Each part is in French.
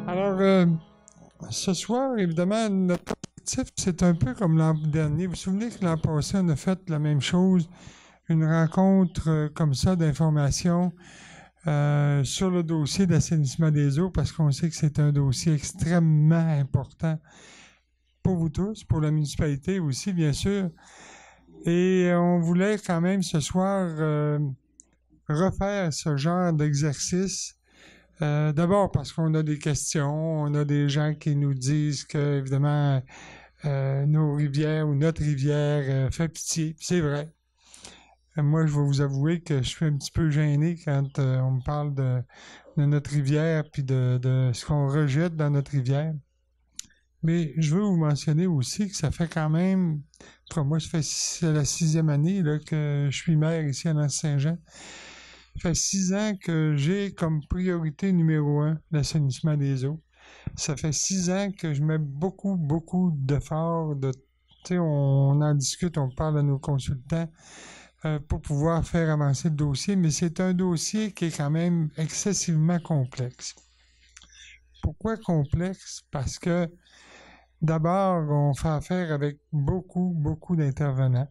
Alors, ce soir, évidemment, notre objectif, c'est un peu comme l'an dernier. Vous vous souvenez que l'an passé, on a fait la même chose, une rencontre comme ça d'information sur le dossier d'assainissement des eaux, parce qu'on sait que c'est un dossier extrêmement important pour vous tous, pour la municipalité aussi, bien sûr. Et on voulait quand même ce soir refaire ce genre d'exercice. D'abord parce qu'on a des questions, on a des gens qui nous disent que, évidemment, nos rivières ou notre rivière fait pitié. C'est vrai. Moi, je vais vous avouer que je suis un petit peu gêné quand on me parle de notre rivière puis de ce qu'on rejette dans notre rivière. Mais je veux vous mentionner aussi que ça fait quand même, pour moi, c'est la 6e année là, que je suis maire ici à Nancy-Saint-Jean. Ça fait 6 ans que j'ai comme priorité numéro 1 l'assainissement des eaux. Ça fait 6 ans que je mets beaucoup, beaucoup d'efforts. On en discute, on parle à nos consultants pour pouvoir faire avancer le dossier, mais c'est un dossier qui est quand même excessivement complexe. Pourquoi complexe? Parce que d'abord, on fait affaire avec beaucoup, beaucoup d'intervenants.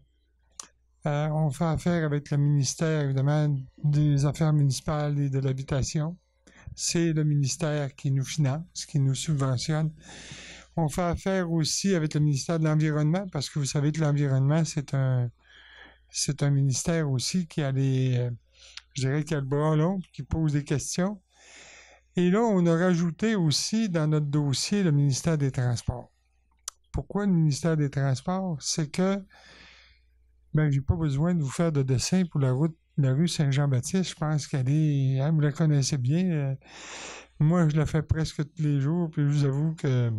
On fait affaire avec le ministère, évidemment, des Affaires municipales et de l'Habitation. C'est le ministère qui nous finance, qui nous subventionne. On fait affaire aussi avec le ministère de l'Environnement, parce que vous savez que l'environnement, c'est un ministère aussi qui a je dirais qu'il a le bras long, qui pose des questions. Et là, on a rajouté aussi dans notre dossier le ministère des Transports. Pourquoi le ministère des Transports? C'est que j'ai pas besoin de vous faire de dessin pour la rue Saint-Jean-Baptiste. Je pense qu'elle est, vous la connaissez bien. Moi, je la fais presque tous les jours, puis je vous avoue que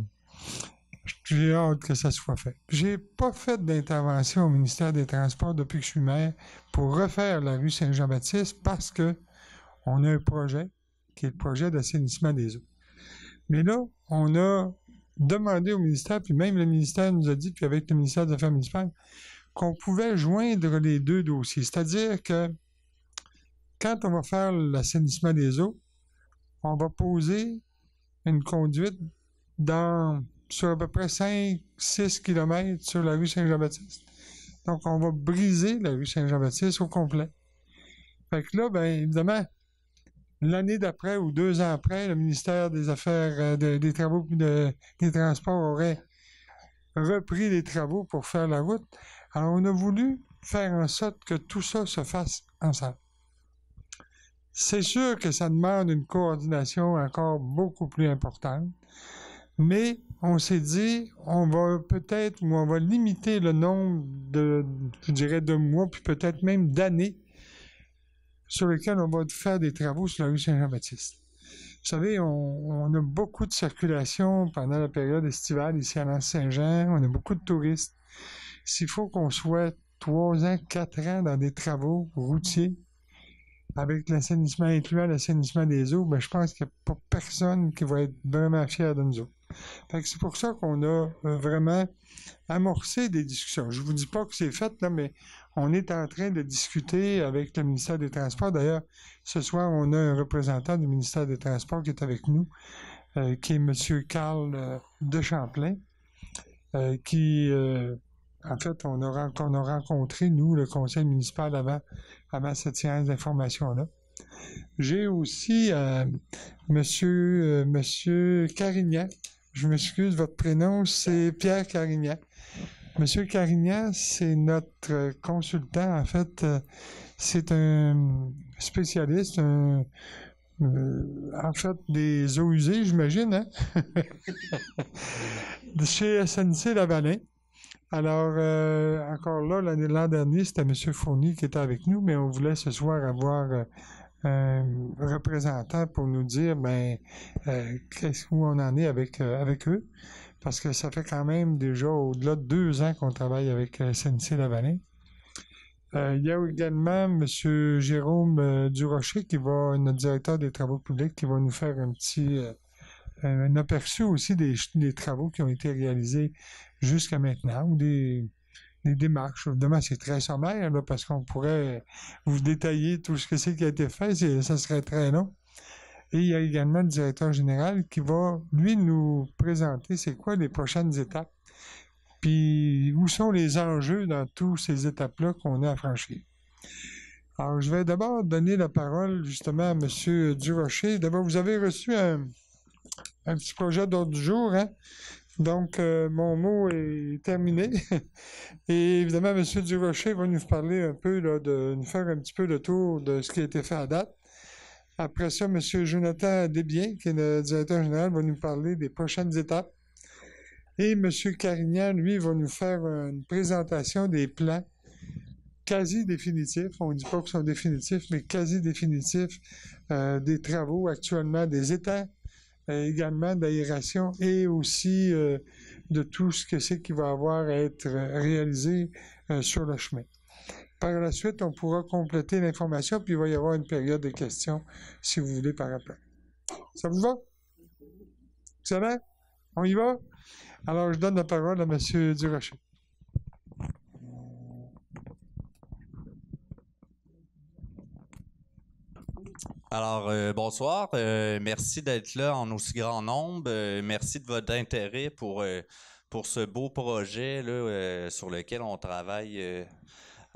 j'ai hâte que ça soit fait. J'ai pas fait d'intervention au ministère des Transports depuis que je suis maire pour refaire la rue Saint-Jean-Baptiste parce que on a un projet qui est le projet d'assainissement des eaux. Mais là, on a demandé au ministère, puis même le ministère nous a dit, puis avec le ministère des Affaires municipales, qu'on pouvait joindre les deux dossiers. C'est-à-dire que quand on va faire l'assainissement des eaux, on va poser une conduite sur à peu près 5-6 km sur la rue Saint-Jean-Baptiste. Donc, on va briser la rue Saint-Jean-Baptiste au complet. Fait que là, évidemment, l'année d'après ou 2 ans après, le ministère des Affaires, des Travaux et des Transports aurait repris les travaux pour faire la route. Alors, on a voulu faire en sorte que tout ça se fasse ensemble. C'est sûr que ça demande une coordination encore beaucoup plus importante, mais on s'est dit, on va peut-être, ou on va limiter le nombre de mois, puis peut-être même d'années sur lesquels on va faire des travaux sur la rue Saint-Jean-Baptiste. Vous savez, on a beaucoup de circulation pendant la période estivale ici à Nancy-Saint-Jean, on a beaucoup de touristes. S'il faut qu'on soit 3 ans, 4 ans dans des travaux routiers, avec l'assainissement incluant l'assainissement des eaux, je pense qu'il n'y a pas personne qui va être vraiment fier de nous autres. Fait que c'est pour ça qu'on a vraiment amorcé des discussions. Je vous dis pas que c'est fait, là, mais on est en train de discuter avec le ministère des Transports. D'ailleurs, ce soir, on a un représentant du ministère des Transports qui est avec nous, qui est M. Carl de Champlain, qui... en fait, on a rencontré, nous, le conseil municipal avant cette séance d'information-là. J'ai aussi Monsieur Carignan. Je m'excuse, votre prénom, c'est Pierre Carignan. Monsieur Carignan, c'est notre consultant. En fait, c'est un spécialiste, en fait, des eaux usées, j'imagine, hein? Chez SNC-Lavalin. Alors, encore là, l'an dernier, c'était M. Fournier qui était avec nous, mais on voulait ce soir avoir un représentant pour nous dire où on en est avec eux, parce que ça fait quand même déjà au-delà de 2 ans qu'on travaille avec SNC-Lavalin. Il y a également M. Jérôme Durocher, notre directeur des travaux publics, qui va nous faire un aperçu aussi des travaux qui ont été réalisés jusqu'à maintenant, ou les démarches. Évidemment, c'est très sommaire, là, parce qu'on pourrait vous détailler tout ce que c'est qui a été fait, ça serait très long. Et il y a également le directeur général qui va, lui, nous présenter c'est quoi les prochaines étapes, puis où sont les enjeux dans toutes ces étapes-là qu'on a à franchir. Alors, je vais d'abord donner la parole justement à M. Durocher. D'abord, vous avez reçu un petit projet d'ordre du jour, hein? Donc, mon mot est terminé. Et évidemment, M. Durocher va nous parler un peu, là, nous faire un petit peu le tour de ce qui a été fait à date. Après ça, M. Jonathan Desbiens, qui est le directeur général, va nous parler des prochaines étapes. Et M. Carignan, lui, va nous faire une présentation des plans quasi définitifs. On ne dit pas qu'ils sont définitifs, mais quasi définitifs des travaux actuellement, des étangs, également d'aération et aussi de tout ce que c'est qui va avoir à être réalisé sur le chemin. Par la suite, on pourra compléter l'information, puis il va y avoir une période de questions, si vous voulez, par après. Ça vous va? Excellent? On y va? Alors, je donne la parole à M. Durocher. Alors, bonsoir. Merci d'être là en aussi grand nombre. Merci de votre intérêt pour ce beau projet là, sur lequel on travaille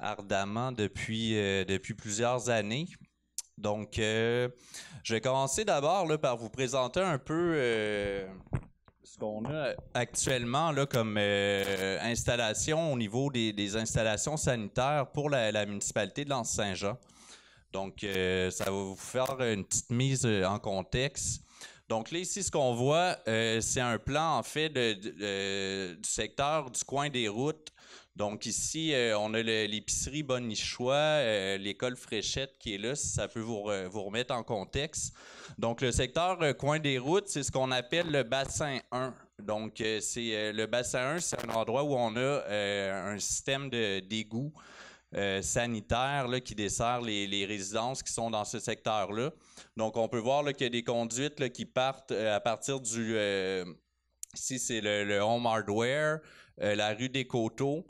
ardemment depuis plusieurs années. Donc, je vais commencer d'abord là, par vous présenter un peu ce qu'on a actuellement là, comme installation au niveau des installations sanitaires pour la municipalité de L'Anse-Saint-Jean. Donc, ça va vous faire une petite mise en contexte. Donc là, ici, ce qu'on voit, c'est un plan, en fait, du secteur du coin des routes. Donc ici, on a l'épicerie Bonichois, l'école Fréchette qui est là, si ça peut vous remettre en contexte. Donc le secteur coin des routes, c'est ce qu'on appelle le bassin 1. Donc le bassin 1, c'est un endroit où on a un système d'égout sanitaire là, qui dessert les résidences qui sont dans ce secteur-là. Donc, on peut voir qu'il y a des conduites là, qui partent à partir du... ici, c'est le Home Hardware, la rue des Coteaux.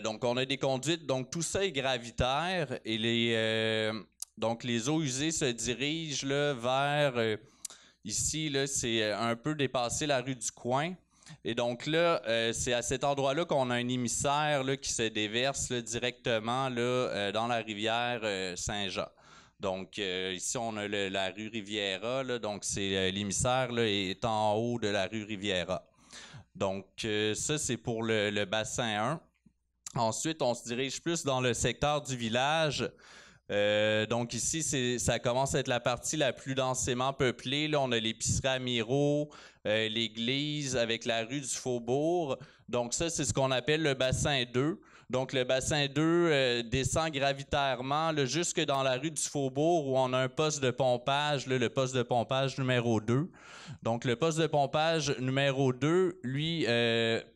Donc, on a des conduites. Donc, tout ça est gravitaire et donc, les eaux usées se dirigent là, vers... ici, là, c'est un peu dépassé la rue du Coin. Et donc là, c'est à cet endroit-là qu'on a un émissaire là, qui se déverse là, directement là, dans la rivière Saint-Jean. Donc ici, on a la rue Riviera, là, donc c'est l'émissaire là, est en haut de la rue Riviera. Donc ça, c'est pour le bassin 1. Ensuite, on se dirige plus dans le secteur du village. Donc ici, ça commence à être la partie la plus densément peuplée. Là, on a l'épicerie Amiro, l'église avec la rue du Faubourg. Donc ça, c'est ce qu'on appelle le bassin 2. Donc le bassin 2 descend gravitairement là, jusque dans la rue du Faubourg où on a un poste de pompage, là, le poste de pompage numéro 2. Donc le poste de pompage numéro 2, lui,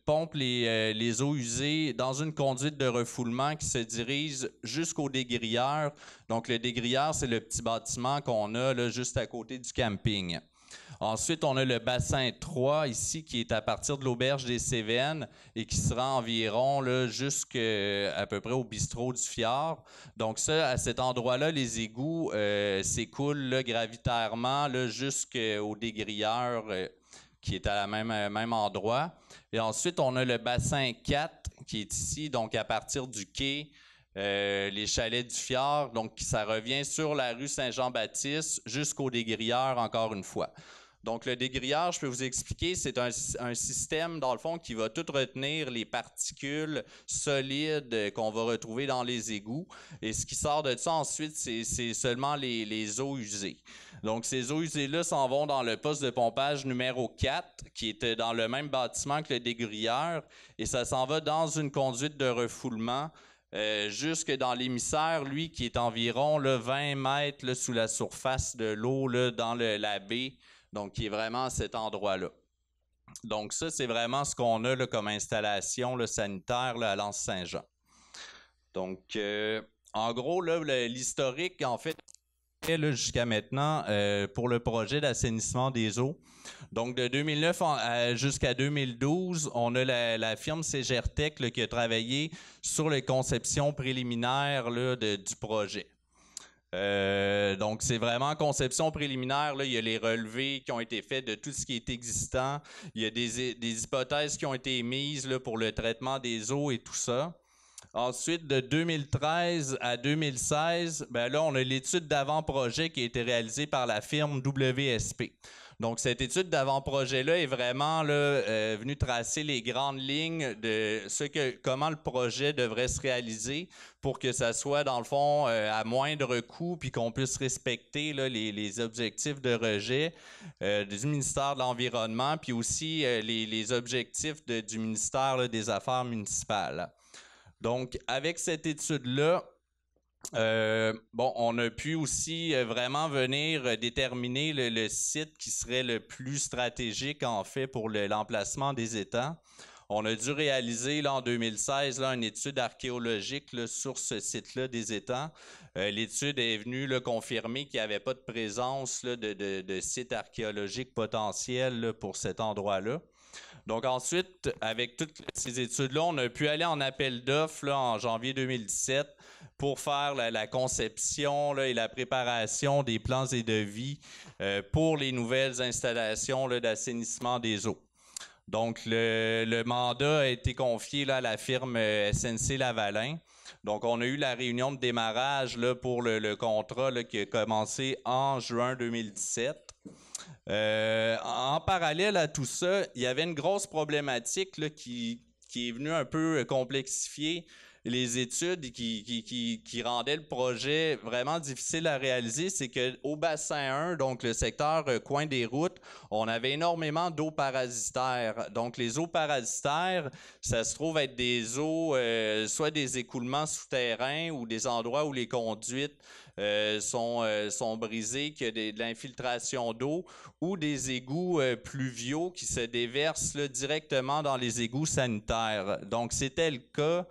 pompe les eaux usées dans une conduite de refoulement qui se dirige jusqu'au dégrilleur. Donc le dégrilleur, c'est le petit bâtiment qu'on a là, juste à côté du camping. Ensuite, on a le bassin 3 ici qui est à partir de l'auberge des Cévennes et qui se rend environ jusqu'à peu près au bistrot du Fjord. Donc ça, à cet endroit-là, les égouts s'écoulent là, gravitairement là, jusqu'au dégrilleur qui est à la même endroit. Et ensuite, on a le bassin 4 qui est ici, donc à partir du quai, les chalets du Fjord, donc ça revient sur la rue Saint-Jean-Baptiste jusqu'au dégrilleur encore une fois. Donc le dégrilleur, je peux vous expliquer, c'est un système dans le fond qui va tout retenir les particules solides qu'on va retrouver dans les égouts et ce qui sort de ça ensuite, c'est seulement les eaux usées. Donc ces eaux usées-là s'en vont dans le poste de pompage numéro 4 qui est dans le même bâtiment que le dégrilleur et ça s'en va dans une conduite de refoulement jusque dans l'émissaire, lui, qui est environ là, 20 mètres là, sous la surface de l'eau dans la baie, donc qui est vraiment à cet endroit-là. Donc ça, c'est vraiment ce qu'on a là, comme installation là, sanitaire là, à L'Anse-Saint-Jean. Donc, en gros, là, l'historique, en fait, fait là, jusqu'à maintenant pour le projet d'assainissement des eaux. Donc, de 2009 jusqu'à 2012, on a la firme Ségertech là, qui a travaillé sur les conceptions préliminaires là, du projet. Donc, c'est vraiment conception préliminaire. Là, il y a les relevés qui ont été faits de tout ce qui est existant. Il y a des hypothèses qui ont été émises là, pour le traitement des eaux et tout ça. Ensuite, de 2013 à 2016, ben là, on a l'étude d'avant-projet qui a été réalisée par la firme WSP. Donc, cette étude d'avant-projet-là est vraiment là, venue tracer les grandes lignes de comment le projet devrait se réaliser pour que ça soit, dans le fond, à moindre coût puis qu'on puisse respecter là, les objectifs de rejet du ministère de l'Environnement puis aussi les objectifs du ministère là, des Affaires municipales. Donc, avec cette étude-là, on a pu aussi vraiment venir déterminer le site qui serait le plus stratégique, en fait, pour l'emplacement des étangs. On a dû réaliser, là, en 2016, là, une étude archéologique là, sur ce site-là des étangs. L'étude est venue là, confirmer qu'il n'y avait pas de présence là, de site archéologique potentiel là, pour cet endroit-là. Donc ensuite, avec toutes ces études-là, on a pu aller en appel d'offres en janvier 2017 pour faire la conception là, et la préparation des plans et devis pour les nouvelles installations d'assainissement des eaux. Donc, le mandat a été confié là, à la firme SNC-Lavalin. Donc, on a eu la réunion de démarrage là, pour le contrat là, qui a commencé en juin 2017. En parallèle à tout ça, il y avait une grosse problématique là, qui est venue un peu complexifier les études et qui rendait le projet vraiment difficile à réaliser. C'est qu'au bassin 1, donc le secteur coin des routes, on avait énormément d'eaux parasitaires. Donc les eaux parasitaires, ça se trouve être des eaux, soit des écoulements souterrains ou des endroits où les conduites sont brisées, qu'il y a de l'infiltration d'eau, ou des égouts pluviaux qui se déversent là, directement dans les égouts sanitaires. Donc c'était le cas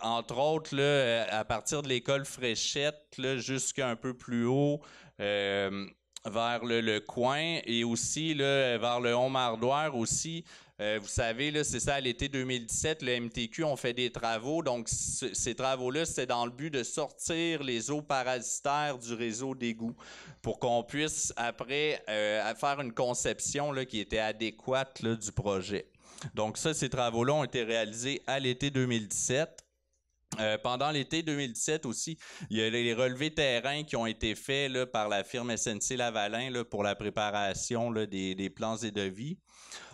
entre autres, là, à partir de l'école Fréchette, jusqu'à un peu plus haut, vers le coin, et aussi là, vers le Haut-Mardoire aussi. Vous savez, là, c'est ça, à l'été 2017, le MTQ ont fait des travaux. Donc, ces travaux-là, c'était dans le but de sortir les eaux parasitaires du réseau d'égouts pour qu'on puisse, après, faire une conception là, qui était adéquate là, du projet. Donc ça, ces travaux-là ont été réalisés à l'été 2017. Pendant l'été 2017 aussi, il y a les relevés terrain qui ont été faits là, par la firme SNC-Lavalin là, pour la préparation là, des plans et devis.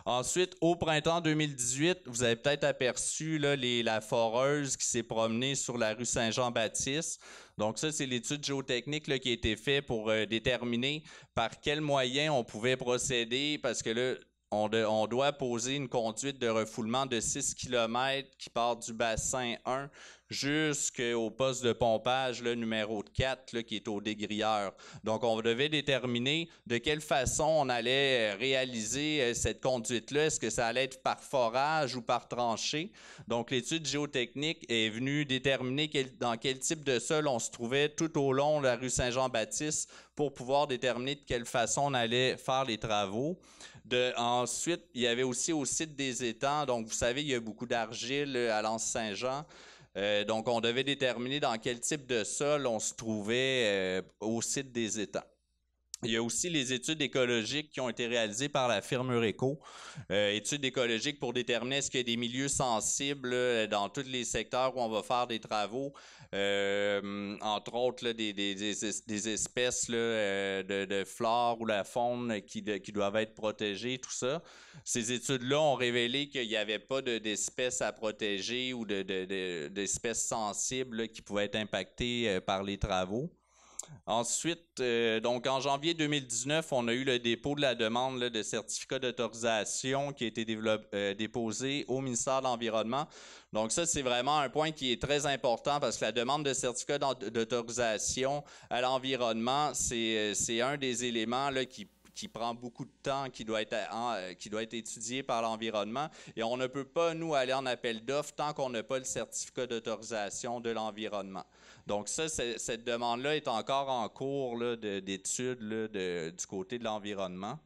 Ensuite, au printemps 2018, vous avez peut-être aperçu là, la foreuse qui s'est promenée sur la rue Saint-Jean-Baptiste. Donc ça, c'est l'étude géotechnique là, qui a été faite pour déterminer par quels moyens on pouvait procéder, parce que là, on doit poser une conduite de refoulement de 6 km qui part du bassin 1 jusqu'au poste de pompage là, numéro 4 là, qui est au Dégrilleur. Donc, on devait déterminer de quelle façon on allait réaliser cette conduite-là. Est-ce que ça allait être par forage ou par tranchée? Donc, l'étude géotechnique est venue déterminer dans quel type de sol on se trouvait tout au long de la rue Saint-Jean-Baptiste pour pouvoir déterminer de quelle façon on allait faire les travaux. Ensuite, il y avait aussi au site des étangs, donc vous savez, il y a beaucoup d'argile à l'Anse-Saint-Jean. Donc, on devait déterminer dans quel type de sol on se trouvait au site des étangs. Il y a aussi les études écologiques qui ont été réalisées par la firme Eureco. Études écologiques pour déterminer est-ce qu'il y a des milieux sensibles là, dans tous les secteurs où on va faire des travaux. Entre autres là, des espèces là, de flore ou la faune qui doivent être protégées, tout ça. Ces études-là ont révélé qu'il n'y avait pas d'espèces à protéger ou d'espèces sensibles là, qui pouvaient être impactées par les travaux. Ensuite, donc en janvier 2019, on a eu le dépôt de la demande là, de certificat d'autorisation qui a été déposé au ministère de l'Environnement. Donc ça, c'est vraiment un point qui est très important parce que la demande de certificat d'autorisation à l'environnement, c'est un des éléments là, qui qui prend beaucoup de temps, qui doit être étudié par l'environnement. Et on ne peut pas, nous, aller en appel d'offres tant qu'on n'a pas le certificat d'autorisation de l'environnement. Donc ça, cette demande-là est encore en cours d'études du côté de l'environnement.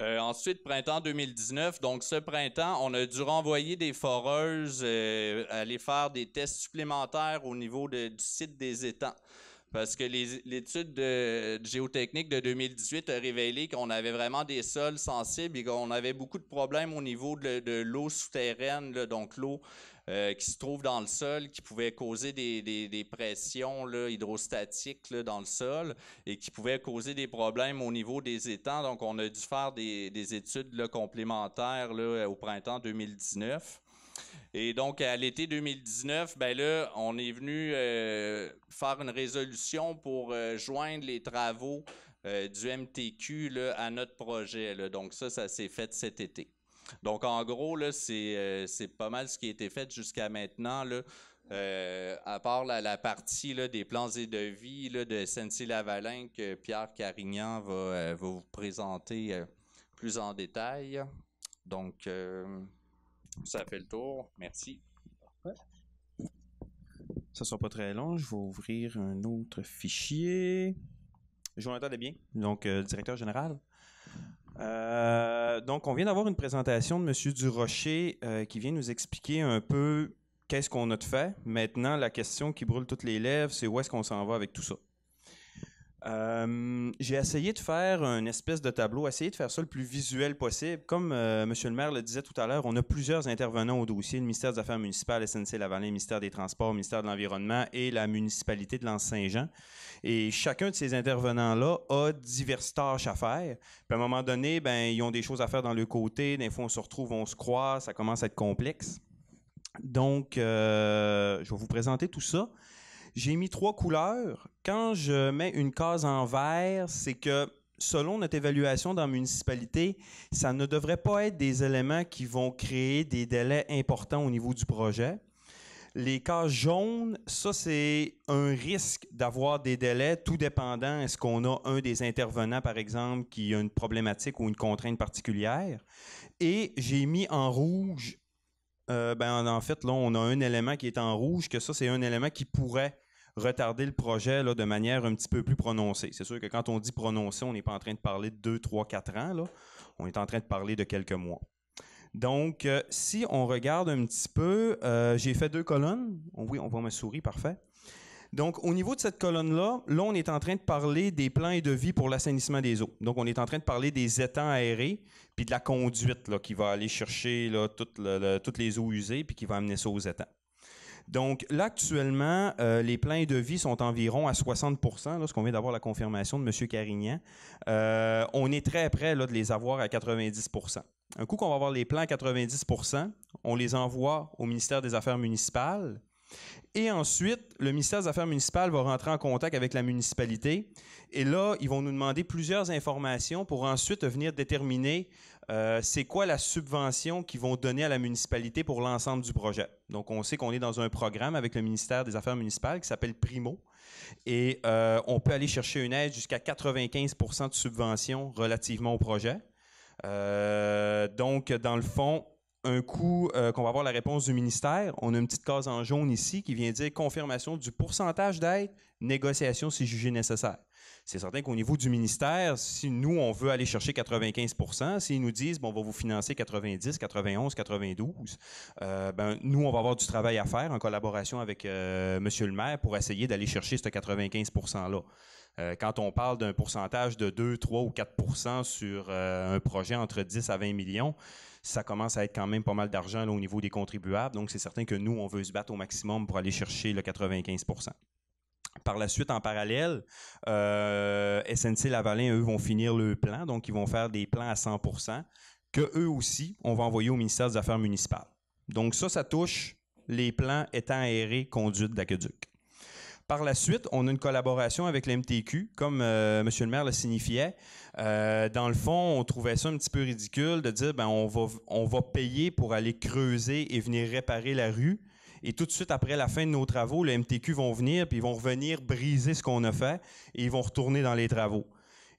Ensuite, printemps 2019. Donc, ce printemps, on a dû renvoyer des foreuses aller faire des tests supplémentaires au niveau du site des étangs. Parce que l'étude de géotechnique de 2018 a révélé qu'on avait vraiment des sols sensibles et qu'on avait beaucoup de problèmes au niveau de l'eau souterraine, là, donc l'eau qui se trouve dans le sol, qui pouvait causer des pressions là, hydrostatiques là, dans le sol et qui pouvait causer des problèmes au niveau des étangs. Donc, on a dû faire des études là, complémentaires là, au printemps 2019. Et donc, à l'été 2019, ben là, on est venu faire une résolution pour joindre les travaux du MTQ là, à notre projet. Là. Donc, ça s'est fait cet été. Donc, en gros, là, c'est pas mal ce qui a été fait jusqu'à maintenant, là, à part la partie là, des plans et devis là, de SNC-Lavalin que Pierre Carignan va vous présenter plus en détail. Donc, ça fait le tour. Merci. Ouais. Ça ne sera pas très long. Je vais ouvrir un autre fichier. Jonathan Desbiens, donc directeur général. Donc, on vient d'avoir une présentation de M. Durocher qui vient nous expliquer un peu qu'est-ce qu'on a de fait. Maintenant, la question qui brûle toutes les lèvres, c'est où est-ce qu'on s'en va avec tout ça. J'ai essayé de faire une espèce de tableau, essayer de faire ça le plus visuel possible. Comme M. le maire le disait tout à l'heure, on a plusieurs intervenants au dossier, le ministère des Affaires municipales, SNC-Lavalin, le ministère des Transports, le ministère de l'Environnement et la municipalité de L'Anse-Saint-Jean. Et chacun de ces intervenants-là a diverses tâches à faire. Puis à un moment donné, ben, ils ont des choses à faire dans le côté. Des fois, on se retrouve, on se croise, ça commence à être complexe. Donc, je vais vous présenter tout ça. J'ai mis 3 couleurs. Quand je mets une case en vert, c'est que selon notre évaluation dans la municipalité, ça ne devrait pas être des éléments qui vont créer des délais importants au niveau du projet. Les cases jaunes, ça c'est un risque d'avoir des délais, tout dépendant, est-ce qu'on a un des intervenants, par exemple, qui a une problématique ou une contrainte particulière. Et j'ai mis en rouge, en fait, là, on a un élément qui est en rouge, que ça c'est un élément qui pourrait retarder le projet là, de manière un petit peu plus prononcée. C'est sûr que quand on dit prononcé, on n'est pas en train de parler de 2, 3, 4 ans. Là. On est en train de parler de quelques mois. Donc, si on regarde un petit peu, j'ai fait 2 colonnes. Oui, on voit ma souris, parfait. Donc, au niveau de cette colonne-là, là, on est en train de parler des plans et devis pour l'assainissement des eaux. Donc, on est en train de parler des étangs aérés puis de la conduite là, qui va aller chercher là, toutes les eaux usées puis qui va amener ça aux étangs. Donc, là, actuellement, les plans et devis sont environ à 60 %, lorsqu'on vient d'avoir la confirmation de M. Carignan. On est très près là, de les avoir à 90 %. Un coup qu'on va avoir les plans à 90 %, on les envoie au ministère des Affaires municipales. Et ensuite, le ministère des Affaires municipales va rentrer en contact avec la municipalité. Et là, ils vont nous demander plusieurs informations pour ensuite venir déterminer c'est quoi la subvention qu'ils vont donner à la municipalité pour l'ensemble du projet. Donc, on sait qu'on est dans un programme avec le ministère des Affaires municipales qui s'appelle Primo. Et on peut aller chercher une aide jusqu'à 95 % de subvention relativement au projet. Donc, dans le fond, un coup qu'on va avoir la réponse du ministère, on a une petite case en jaune ici qui vient dire confirmation du pourcentage d'aide, négociation si jugé nécessaire. C'est certain qu'au niveau du ministère, si nous, on veut aller chercher 95 %, s'ils nous disent bon, on va vous financer 90, 91, 92, nous, on va avoir du travail à faire en collaboration avec M. le maire pour essayer d'aller chercher ce 95 %-là. Quand on parle d'un pourcentage de 2, 3 ou 4 % sur un projet entre 10 à 20 millions, ça commence à être quand même pas mal d'argent au niveau des contribuables. Donc, c'est certain que nous, on veut se battre au maximum pour aller chercher le 95 %. Par la suite, en parallèle, SNC-Lavalin, eux, vont finir le plan. Donc, ils vont faire des plans à 100 % que eux aussi, on va envoyer au ministère des Affaires municipales. Donc, ça touche les plans étangs aérés, conduite d'aqueduc. Par la suite, on a une collaboration avec l'MTQ, comme M. le maire le signifiait. Dans le fond, on trouvait ça un petit peu ridicule de dire on va payer pour aller creuser et venir réparer la rue. Et tout de suite après la fin de nos travaux, le MTQ vont venir puis ils vont revenir briser ce qu'on a fait et ils vont retourner dans les travaux.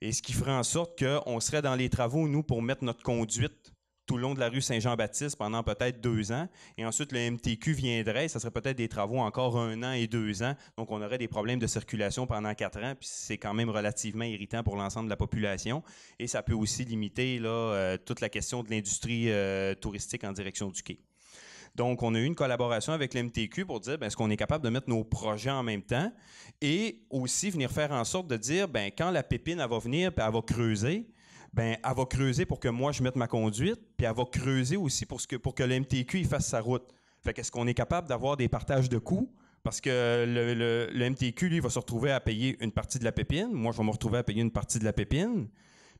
Et ce qui ferait en sorte qu'on serait dans les travaux, nous, pour mettre notre conduite tout le long de la rue Saint-Jean-Baptiste pendant peut-être 2 ans. Et ensuite, le MTQ viendrait. Ça serait peut-être des travaux encore 1 an et 2 ans. Donc, on aurait des problèmes de circulation pendant 4 ans. Puis c'est quand même relativement irritant pour l'ensemble de la population. Et ça peut aussi limiter là, toute la question de l'industrie touristique en direction du quai. Donc, on a eu une collaboration avec l'MTQ pour dire, est-ce qu'on est capable de mettre nos projets en même temps et aussi venir faire en sorte de dire, quand la pépine elle va venir puis elle va creuser, elle va creuser pour que moi, je mette ma conduite, puis elle va creuser aussi pour que le MTQ il fasse sa route. Fait qu'est-ce qu'on est capable d'avoir des partages de coûts? Parce que le MTQ, lui, va se retrouver à payer une partie de la pépine. Moi, je vais me retrouver à payer une partie de la pépine.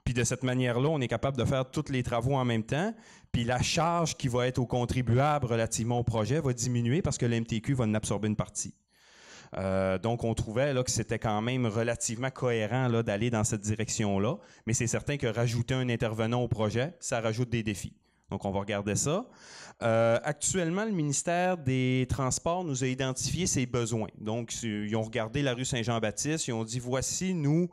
Puis de cette manière-là, on est capable de faire tous les travaux en même temps. Puis la charge qui va être au contribuable relativement au projet va diminuer parce que le MTQ va en absorber une partie. Donc, on trouvait là, que c'était quand même relativement cohérent là, d'aller dans cette direction-là. Mais c'est certain que rajouter un intervenant au projet, ça rajoute des défis. Donc, on va regarder ça. Actuellement, le ministère des Transports nous a identifié ses besoins. Donc, ils ont regardé la rue Saint-Jean-Baptiste, ils ont dit, voici, nous,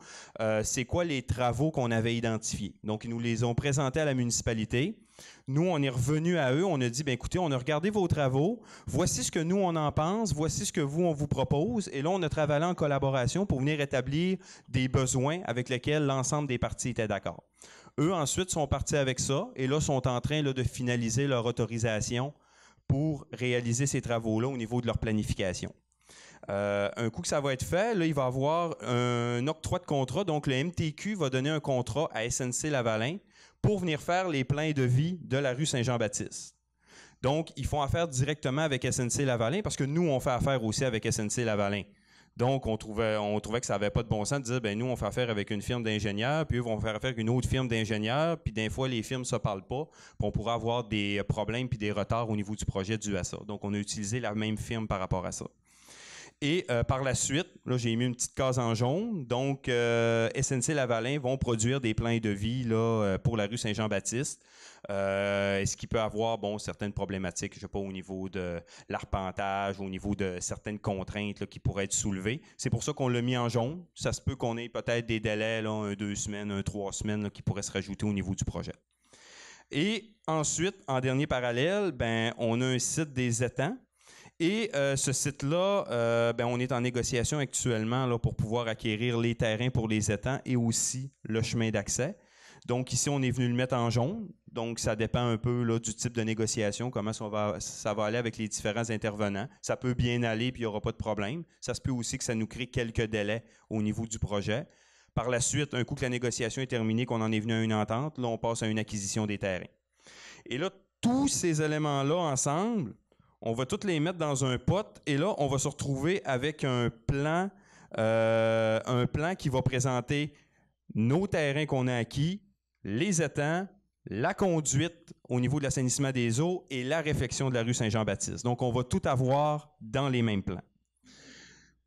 c'est quoi les travaux qu'on avait identifiés. Donc, ils nous les ont présentés à la municipalité. Nous, on est revenu à eux, on a dit, écoutez, on a regardé vos travaux, voici ce que nous, on en pense, voici ce que vous, on vous propose. Et là, on a travaillé en collaboration pour venir établir des besoins avec lesquels l'ensemble des parties étaient d'accord. Eux, ensuite, sont partis avec ça et là, sont en train là, de finaliser leur autorisation pour réaliser ces travaux-là au niveau de leur planification. Un coup que ça va être fait, là, il va y avoir un octroi de contrat. Donc, le MTQ va donner un contrat à SNC-Lavalin pour venir faire les plans de vie de la rue Saint-Jean-Baptiste. Donc, ils font affaire directement avec SNC-Lavalin parce que nous, on fait affaire aussi avec SNC-Lavalin. Donc, on trouvait que ça n'avait pas de bon sens de dire, nous, on fait affaire avec une firme d'ingénieurs, puis eux vont faire affaire avec une autre firme d'ingénieurs, puis des fois, les firmes ne se parlent pas, puis on pourrait avoir des problèmes puis des retards au niveau du projet dû à ça. Donc, on a utilisé la même firme par rapport à ça. Et par la suite, là, j'ai mis une petite case en jaune. Donc, SNC-Lavalin vont produire des plans de vie là, pour la rue Saint-Jean-Baptiste. Est-ce qu'il peut avoir certaines problématiques, je ne sais pas, au niveau de l'arpentage, au niveau de certaines contraintes là, qui pourraient être soulevées. C'est pour ça qu'on l'a mis en jaune. Ça se peut qu'on ait peut-être des délais, là, 2 semaines, 3 semaines, là, qui pourraient se rajouter au niveau du projet. Et ensuite, en dernier parallèle, on a un site des étangs. Et ce site-là, on est en négociation actuellement là, pour pouvoir acquérir les terrains pour les étangs et aussi le chemin d'accès. Donc ici, on est venu le mettre en jaune. Donc ça dépend un peu là, du type de négociation, comment ça va aller avec les différents intervenants. Ça peut bien aller puis il n'y aura pas de problème. Ça se peut aussi que ça nous crée quelques délais au niveau du projet. Par la suite, un coup que la négociation est terminée, qu'on en est venu à une entente, là, on passe à une acquisition des terrains. Et là, tous ces éléments-là ensemble, on va tous les mettre dans un pot et là, on va se retrouver avec un plan qui va présenter nos terrains qu'on a acquis, les étangs, la conduite au niveau de l'assainissement des eaux et la réfection de la rue Saint-Jean-Baptiste. Donc, on va tout avoir dans les mêmes plans.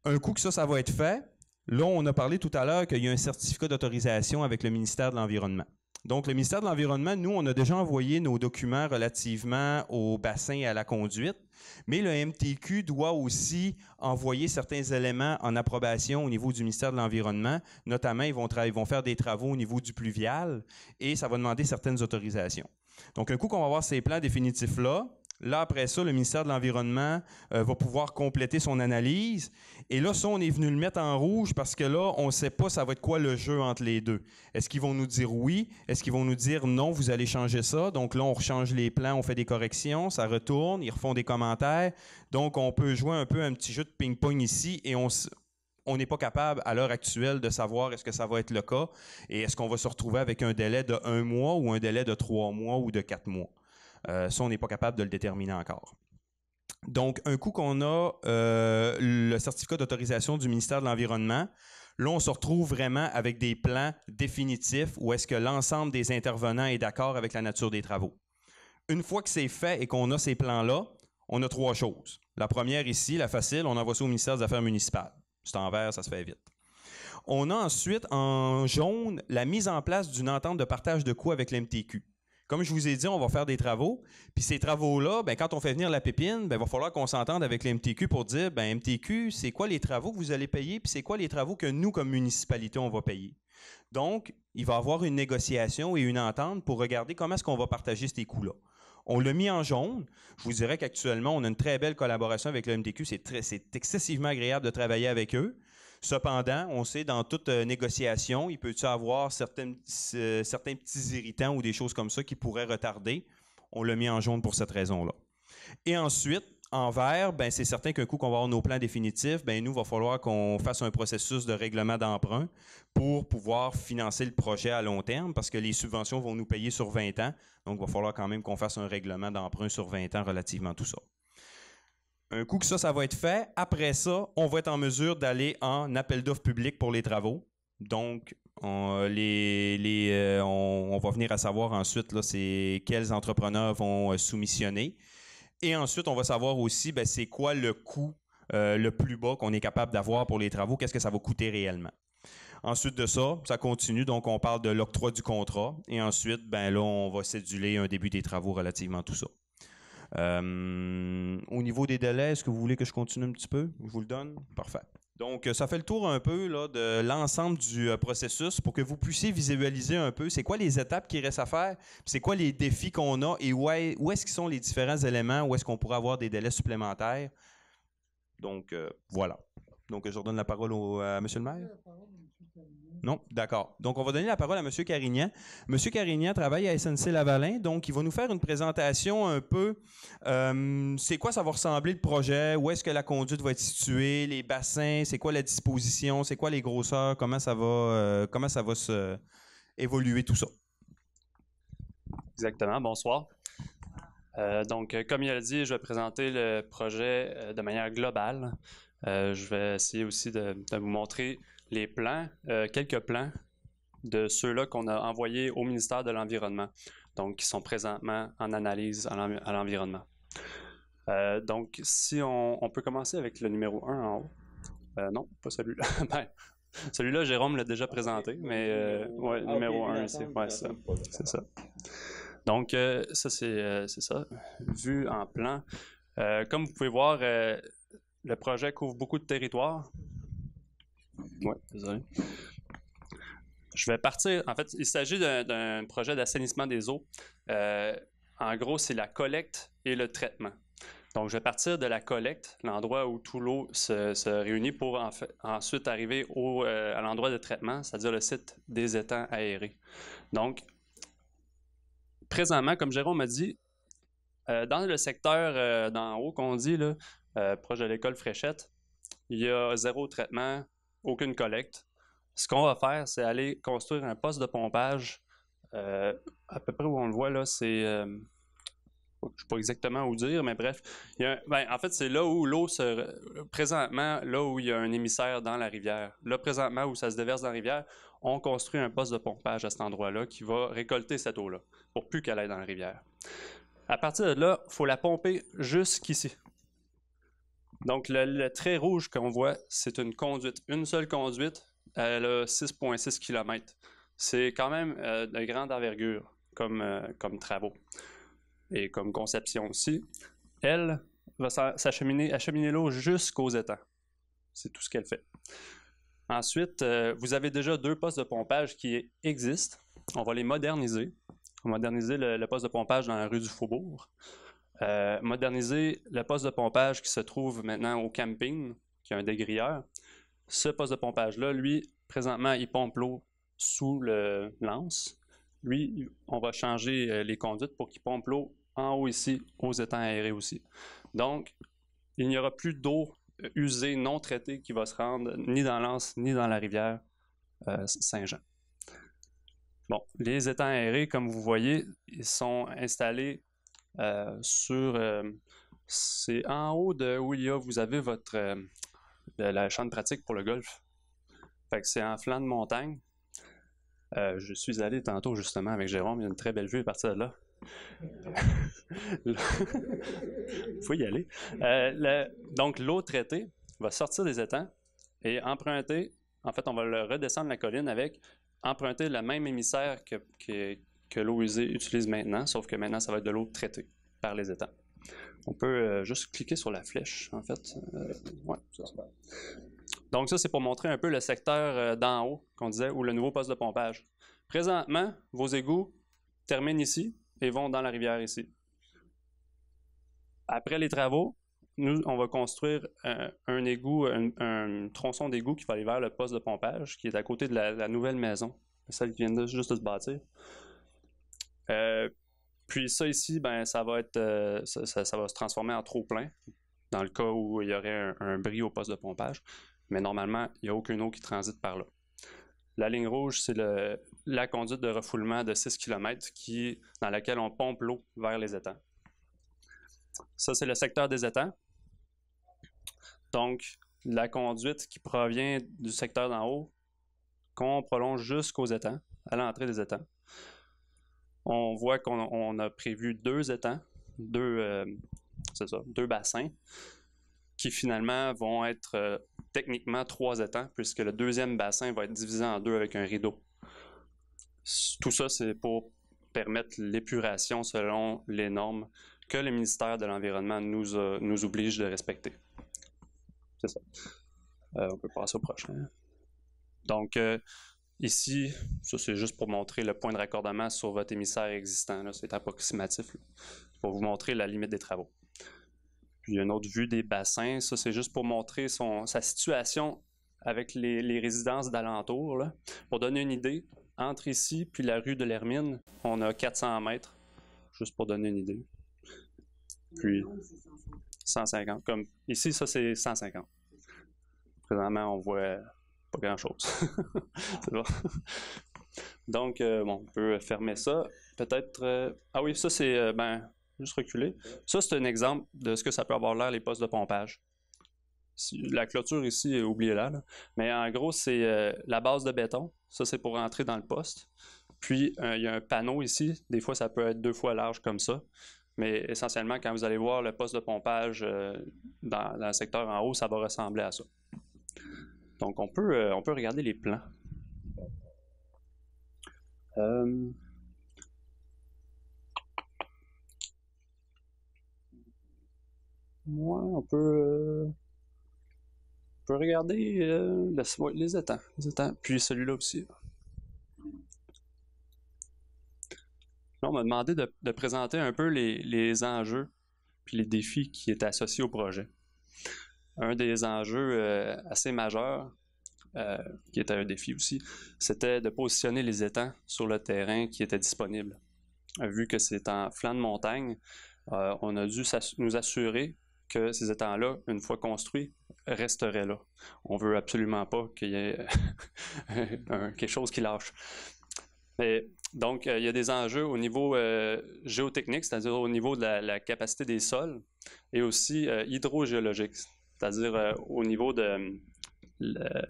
Un coup que ça va être fait, là, on a parlé tout à l'heure qu'il y a un certificat d'autorisation avec le ministère de l'Environnement. Donc, le ministère de l'Environnement, nous, on a déjà envoyé nos documents relativement au bassin et à la conduite, mais le MTQ doit aussi envoyer certains éléments en approbation au niveau du ministère de l'Environnement. Notamment, ils vont faire des travaux au niveau du pluvial et ça va demander certaines autorisations. Donc, un coup qu'on va avoir ces plans définitifs-là, là, après ça, le ministère de l'Environnement va pouvoir compléter son analyse. Et là, ça, on est venu le mettre en rouge parce que là, on ne sait pas ça va être quoi le jeu entre les deux. Est-ce qu'ils vont nous dire oui? Est-ce qu'ils vont nous dire non, vous allez changer ça? Donc là, on rechange les plans, on fait des corrections, ça retourne, ils refont des commentaires. Donc, on peut jouer un peu un petit jeu de ping-pong ici et on n'est pas capable, à l'heure actuelle, de savoir est-ce que ça va être le cas et est-ce qu'on va se retrouver avec un délai de 1 mois ou un délai de 3 mois ou de 4 mois. Ça, on n'est pas capable de le déterminer encore. Donc, un coup qu'on a le certificat d'autorisation du ministère de l'Environnement, là, on se retrouve vraiment avec des plans définitifs où est-ce que l'ensemble des intervenants est d'accord avec la nature des travaux. Une fois que c'est fait et qu'on a ces plans-là, on a 3 choses. La première ici, la facile, on envoie ça au ministère des Affaires municipales. C'est en vert, ça se fait vite. On a ensuite, en jaune, la mise en place d'une entente de partage de coûts avec l'MTQ. Comme je vous ai dit, on va faire des travaux. Puis ces travaux-là, quand on fait venir la pépine, il va falloir qu'on s'entende avec le MTQ pour dire, MTQ, c'est quoi les travaux que vous allez payer, puis c'est quoi les travaux que nous, comme municipalité, on va payer. Donc, il va y avoir une négociation et une entente pour regarder comment est-ce qu'on va partager ces coûts-là. On l'a mis en jaune. Je vous dirais qu'actuellement, on a une très belle collaboration avec le MTQ. C'est excessivement agréable de travailler avec eux. Cependant, on sait, dans toute négociation, il peut y avoir certains petits irritants ou des choses comme ça qui pourraient retarder. On l'a mis en jaune pour cette raison-là. Et ensuite, en vert, ben, c'est certain qu'un coup qu'on va avoir nos plans définitifs, ben, nous, il va falloir qu'on fasse un processus de règlement d'emprunt pour pouvoir financer le projet à long terme parce que les subventions vont nous payer sur 20 ans. Donc, il va falloir quand même qu'on fasse un règlement d'emprunt sur 20 ans relativement tout ça. Un coup que ça va être fait, après ça, on va être en mesure d'aller en appel d'offres public pour les travaux. Donc, on va venir à savoir ensuite là, c'est quels entrepreneurs vont soumissionner. Et ensuite, on va savoir aussi ben, c'est quoi le coût le plus bas qu'on est capable d'avoir pour les travaux, qu'est-ce que ça va coûter réellement. Ensuite de ça, ça continue, donc on parle de l'octroi du contrat. Et ensuite, ben là, on va céduler un début des travaux relativement tout ça. Au niveau des délais, est-ce que vous voulez que je continue un petit peu? Je vous le donne? Parfait. Donc, ça fait le tour un peu là, de l'ensemble du processus pour que vous puissiez visualiser un peu c'est quoi les étapes qui restent à faire, c'est quoi les défis qu'on a et où est-ce qu'ils sont les différents éléments, où est-ce qu'on pourrait avoir des délais supplémentaires. Donc, voilà. Donc, je redonne la parole à M. le maire. Non? D'accord. Donc, on va donner la parole à M. Carignan. M. Carignan travaille à SNC-Lavalin, donc il va nous faire une présentation un peu. C'est quoi ça va ressembler le projet? Où est-ce que la conduite va être située? Les bassins? C'est quoi la disposition? C'est quoi les grosseurs? Comment ça va se évoluer tout ça? Exactement. Bonsoir. Donc, comme il a dit, je vais présenter le projet de manière globale. Je vais essayer aussi de vous montrer les plans, quelques plans de ceux-là qu'on a envoyés au ministère de l'Environnement, donc qui sont présentement en analyse à l'environnement. Donc, si on peut commencer avec le numéro 1 en haut. Non, pas celui-là. Ben, celui-là, Jérôme l'a déjà présenté, mais ouais, numéro 1 ici. Ouais, c'est ça. Donc, ça, c'est ça, vu en plan. Comme vous pouvez voir, le projet couvre beaucoup de territoire. Oui, désolé. Je vais partir. En fait, il s'agit d'un projet d'assainissement des eaux. En gros, c'est la collecte et le traitement. Donc, je vais partir de la collecte, l'endroit où tout l'eau se réunit pour ensuite arriver à l'endroit de traitement, c'est-à-dire le site des étangs aérés. Donc, présentement, comme Jérôme a dit, dans le secteur d'en haut qu'on dit, là, proche de l'école Fréchette, il y a 0 traitement, aucune collecte. Ce qu'on va faire, c'est aller construire un poste de pompage. À peu près où on le voit, là, c'est... je ne sais pas exactement où dire, mais bref. En fait, c'est là où l'eau présentement, là où il y a un émissaire dans la rivière. Là, présentement, où ça se déverse dans la rivière, on construit un poste de pompage à cet endroit-là qui va récolter cette eau-là pour plus qu'elle aille dans la rivière. À partir de là, il faut la pomper jusqu'ici. Donc, le trait rouge qu'on voit, c'est une conduite. Une seule conduite, elle a 6,6 km. C'est quand même de grande envergure comme travaux et comme conception aussi. Elle va acheminer l'eau jusqu'aux étangs. C'est tout ce qu'elle fait. Ensuite, vous avez déjà 2 postes de pompage qui existent. On va les moderniser. On va moderniser le poste de pompage dans la rue du Faubourg. Moderniser le poste de pompage qui se trouve maintenant au camping, qui a un dégrilleur. Ce poste de pompage-là, lui, présentement, il pompe l'eau sous le lance. Lui, on va changer les conduites pour qu'il pompe l'eau en haut ici, aux étangs aérés aussi. Donc, il n'y aura plus d'eau usée, non traitée, qui va se rendre ni dans l'Anse, ni dans la rivière Saint-Jean. Bon, les étangs aérés, comme vous voyez, ils sont installés c'est en haut de où vous avez votre la champ de pratique pour le golf. Fait que c'est en flanc de montagne. Je suis allé tantôt justement avec Jérôme, il y a une très belle vue à partir de là. Il faut y aller. Donc l'eau traitée va sortir des étangs et emprunter, en fait on va le redescendre la colline avec emprunter le même émissaire que l'eau usée utilise maintenant, sauf que maintenant ça va être de l'eau traitée par les étangs. On peut juste cliquer sur la flèche, en fait. Ouais, ça. Donc ça, c'est pour montrer un peu le secteur d'en haut, qu'on disait, ou le nouveau poste de pompage. Présentement, vos égouts terminent ici et vont dans la rivière ici. Après les travaux, nous, on va construire un égout, un tronçon d'égout qui va aller vers le poste de pompage, qui est à côté de la nouvelle maison, celle qui vient juste de se bâtir. Puis ça ici, ben, ça va se transformer en trop-plein, dans le cas où il y aurait un bris au poste de pompage. Mais normalement, il n'y a aucune eau qui transite par là. La ligne rouge, c'est la conduite de refoulement de 6 km dans laquelle on pompe l'eau vers les étangs. Ça, c'est le secteur des étangs. Donc, la conduite qui provient du secteur d'en haut, qu'on prolonge jusqu'aux étangs, à l'entrée des étangs. On voit qu'on a prévu 2 étangs, deux bassins, qui finalement vont être techniquement 3 étangs, puisque le deuxième bassin va être divisé en 2 avec un rideau. Tout ça, c'est pour permettre l'épuration selon les normes que le ministère de l'Environnement nous oblige de respecter. C'est ça. On peut passer au prochain. Donc, ici, ça c'est juste pour montrer le point de raccordement sur votre émissaire existant. C'est approximatif, pour vous montrer la limite des travaux. Puis une autre vue des bassins, ça c'est juste pour montrer sa situation avec les résidences d'alentour. Pour donner une idée, entre ici puis la rue de l'Hermine, on a 400 mètres, juste pour donner une idée. Puis 150, comme ici, ça c'est 150. Présentement, on voit pas grand-chose. C'est bon. Donc, on peut fermer ça. Peut-être... ah oui, ça c'est... juste reculer. Ça, c'est un exemple de ce que ça peut avoir l'air, les postes de pompage. La clôture ici, oubliez-la. Mais en gros, c'est la base de béton. Ça, c'est pour rentrer dans le poste. Puis, il y a un panneau ici. Des fois, ça peut être 2 fois large comme ça. Mais essentiellement, quand vous allez voir le poste de pompage dans le secteur en haut, ça va ressembler à ça. Donc, on peut regarder les plans. Ouais, on peut regarder les étangs. Puis celui-là aussi. Là, on m'a demandé de présenter un peu les enjeux puis les défis qui étaient associés au projet. Un des enjeux assez majeurs, qui était un défi aussi, c'était de positionner les étangs sur le terrain qui était disponible. Vu que c'est en flanc de montagne, on a dû nous assurer que ces étangs-là, une fois construits, resteraient là. On veut absolument pas qu'il y ait quelque chose qui lâche. Donc, il y a des enjeux au niveau géotechnique, c'est-à-dire au niveau de la capacité des sols, et aussi hydrogéologique, c'est-à-dire au niveau de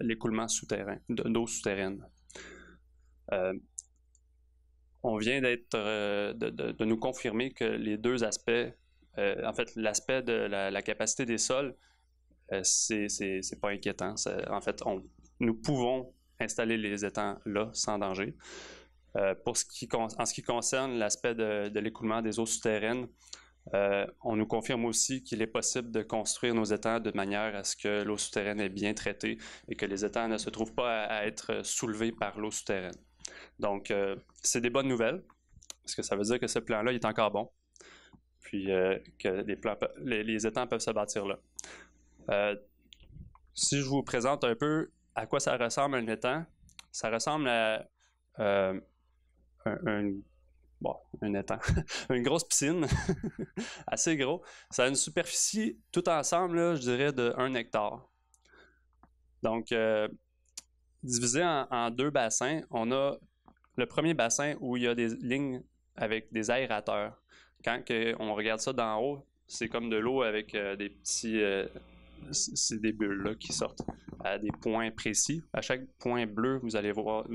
l'écoulement souterrain, d'eau souterraine. On vient de nous confirmer que les 2 aspects, en fait, l'aspect de la capacité des sols, c'est pas inquiétant. En fait, nous pouvons installer les étangs là sans danger. En ce qui concerne l'aspect de l'écoulement des eaux souterraines, on nous confirme aussi qu'il est possible de construire nos étangs de manière à ce que l'eau souterraine est bien traitée et que les étangs ne se trouvent pas à être soulevés par l'eau souterraine. Donc, c'est des bonnes nouvelles, parce que ça veut dire que ce plan-là est encore bon, puis que les étangs peuvent se bâtir là. Si je vous présente un peu à quoi ça ressemble un étang, ça ressemble à un étang, une grosse piscine, assez gros. Ça a une superficie, tout ensemble, là, je dirais, de 1 hectare. Donc, divisé en 2 bassins, on a le premier bassin où il y a des lignes avec des aérateurs. Quand on regarde ça d'en haut, c'est comme de l'eau avec des petits... c'est des bulles là, qui sortent à des points précis. À chaque point bleu, vous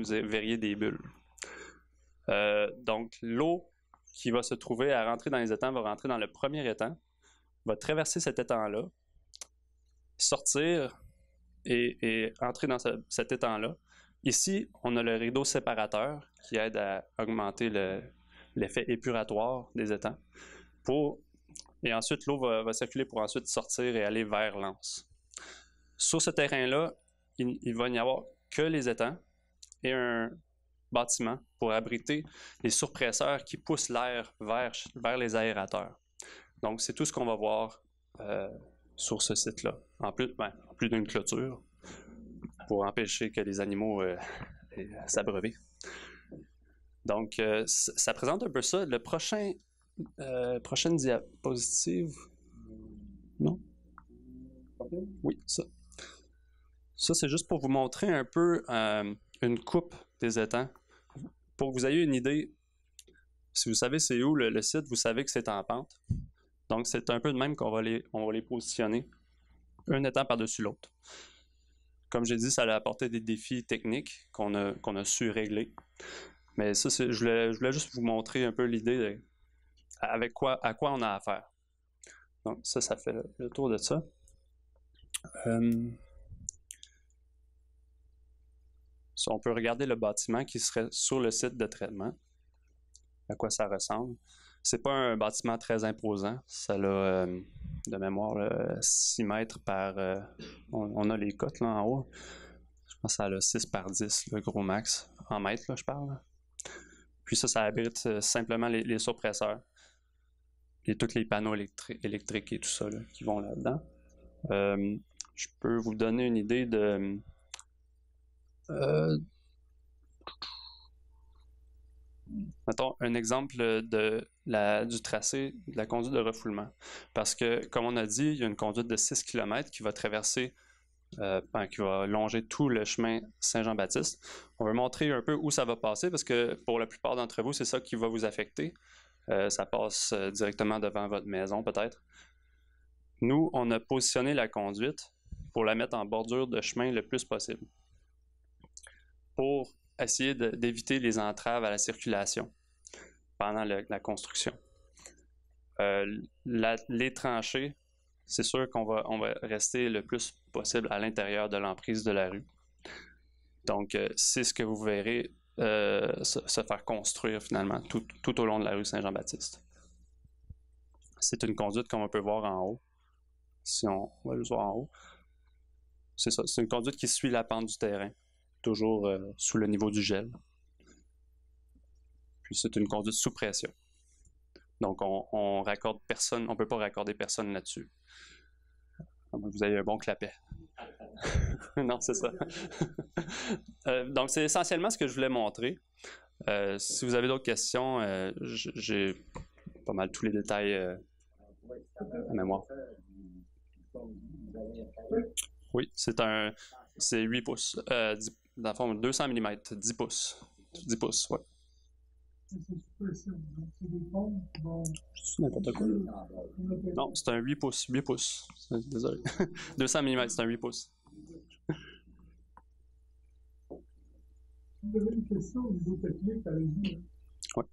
verriez des bulles. Donc, l'eau qui va se trouver à rentrer dans les étangs va rentrer dans le premier étang, va traverser cet étang-là, sortir et entrer dans cet étang-là. Ici, on a le rideau séparateur qui aide à augmenter l'effet épuratoire des étangs. Et ensuite, l'eau va circuler pour ensuite sortir et aller vers l'anse. Sur ce terrain-là, il va n'y avoir que les étangs et un bâtiment pour abriter les surpresseurs qui poussent l'air vers les aérateurs. Donc, c'est tout ce qu'on va voir sur ce site-là, en plus d'une clôture, pour empêcher que les animaux s'abreuvent. Donc, ça présente un peu ça. Le prochaine diapositive... Non? Oui, ça. Ça, c'est juste pour vous montrer un peu une coupe des étangs. Pour que vous ayez une idée, si vous savez c'est où le site, vous savez que c'est en pente. Donc, c'est un peu de même qu'on va les positionner, un étang par-dessus l'autre. Comme j'ai dit, ça a apporté des défis techniques qu'on a su régler. Mais ça, je voulais juste vous montrer un peu l'idée à quoi on a affaire. Donc, ça fait le tour de ça. On peut regarder le bâtiment qui serait sur le site de traitement, à quoi ça ressemble. C'est pas un bâtiment très imposant. Ça a, de mémoire, 6 mètres par... on a les cotes là en haut. Je pense que ça a 6 par 10, le gros max. En mètres, là, je parle. Là. Puis ça abrite simplement les surpresseurs. Et tous les panneaux électriques et tout ça là, qui vont là-dedans. Je peux vous donner une idée de... mettons un exemple du tracé de la conduite de refoulement. Parce que, comme on a dit, il y a une conduite de 6 km qui va traverser, qui va longer tout le chemin Saint-Jean-Baptiste. On veut montrer un peu où ça va passer parce que pour la plupart d'entre vous, c'est ça qui va vous affecter. Ça passe directement devant votre maison, peut-être. Nous, on a positionné la conduite pour la mettre en bordure de chemin le plus possible, pour essayer d'éviter les entraves à la circulation pendant la construction. Les tranchées, c'est sûr qu'on va rester le plus possible à l'intérieur de l'emprise de la rue. Donc, c'est ce que vous verrez se faire construire finalement tout au long de la rue Saint-Jean-Baptiste. C'est une conduite qu'on peut voir en haut. Si on va le voir en haut. C'est ça, c'est une conduite qui suit la pente du terrain, toujours sous le niveau du gel. Puis c'est une conduite sous pression. Donc on raccorde personne, on ne peut pas raccorder personne là-dessus. Vous avez un bon clapet. Non, c'est ça. Donc c'est essentiellement ce que je voulais montrer. Si vous avez d'autres questions, j'ai pas mal tous les détails à mémoire. Oui, c'est 8 pouces. Dans le fond, 200 mm, 10 pouces. 10 pouces, ouais. C'est n'importe quoi. Non, c'est un 8 pouces. 8 pouces. Désolé. 200 mm, c'est un 8 pouces. Vous avez une question au niveau technique, allez-y. Oui.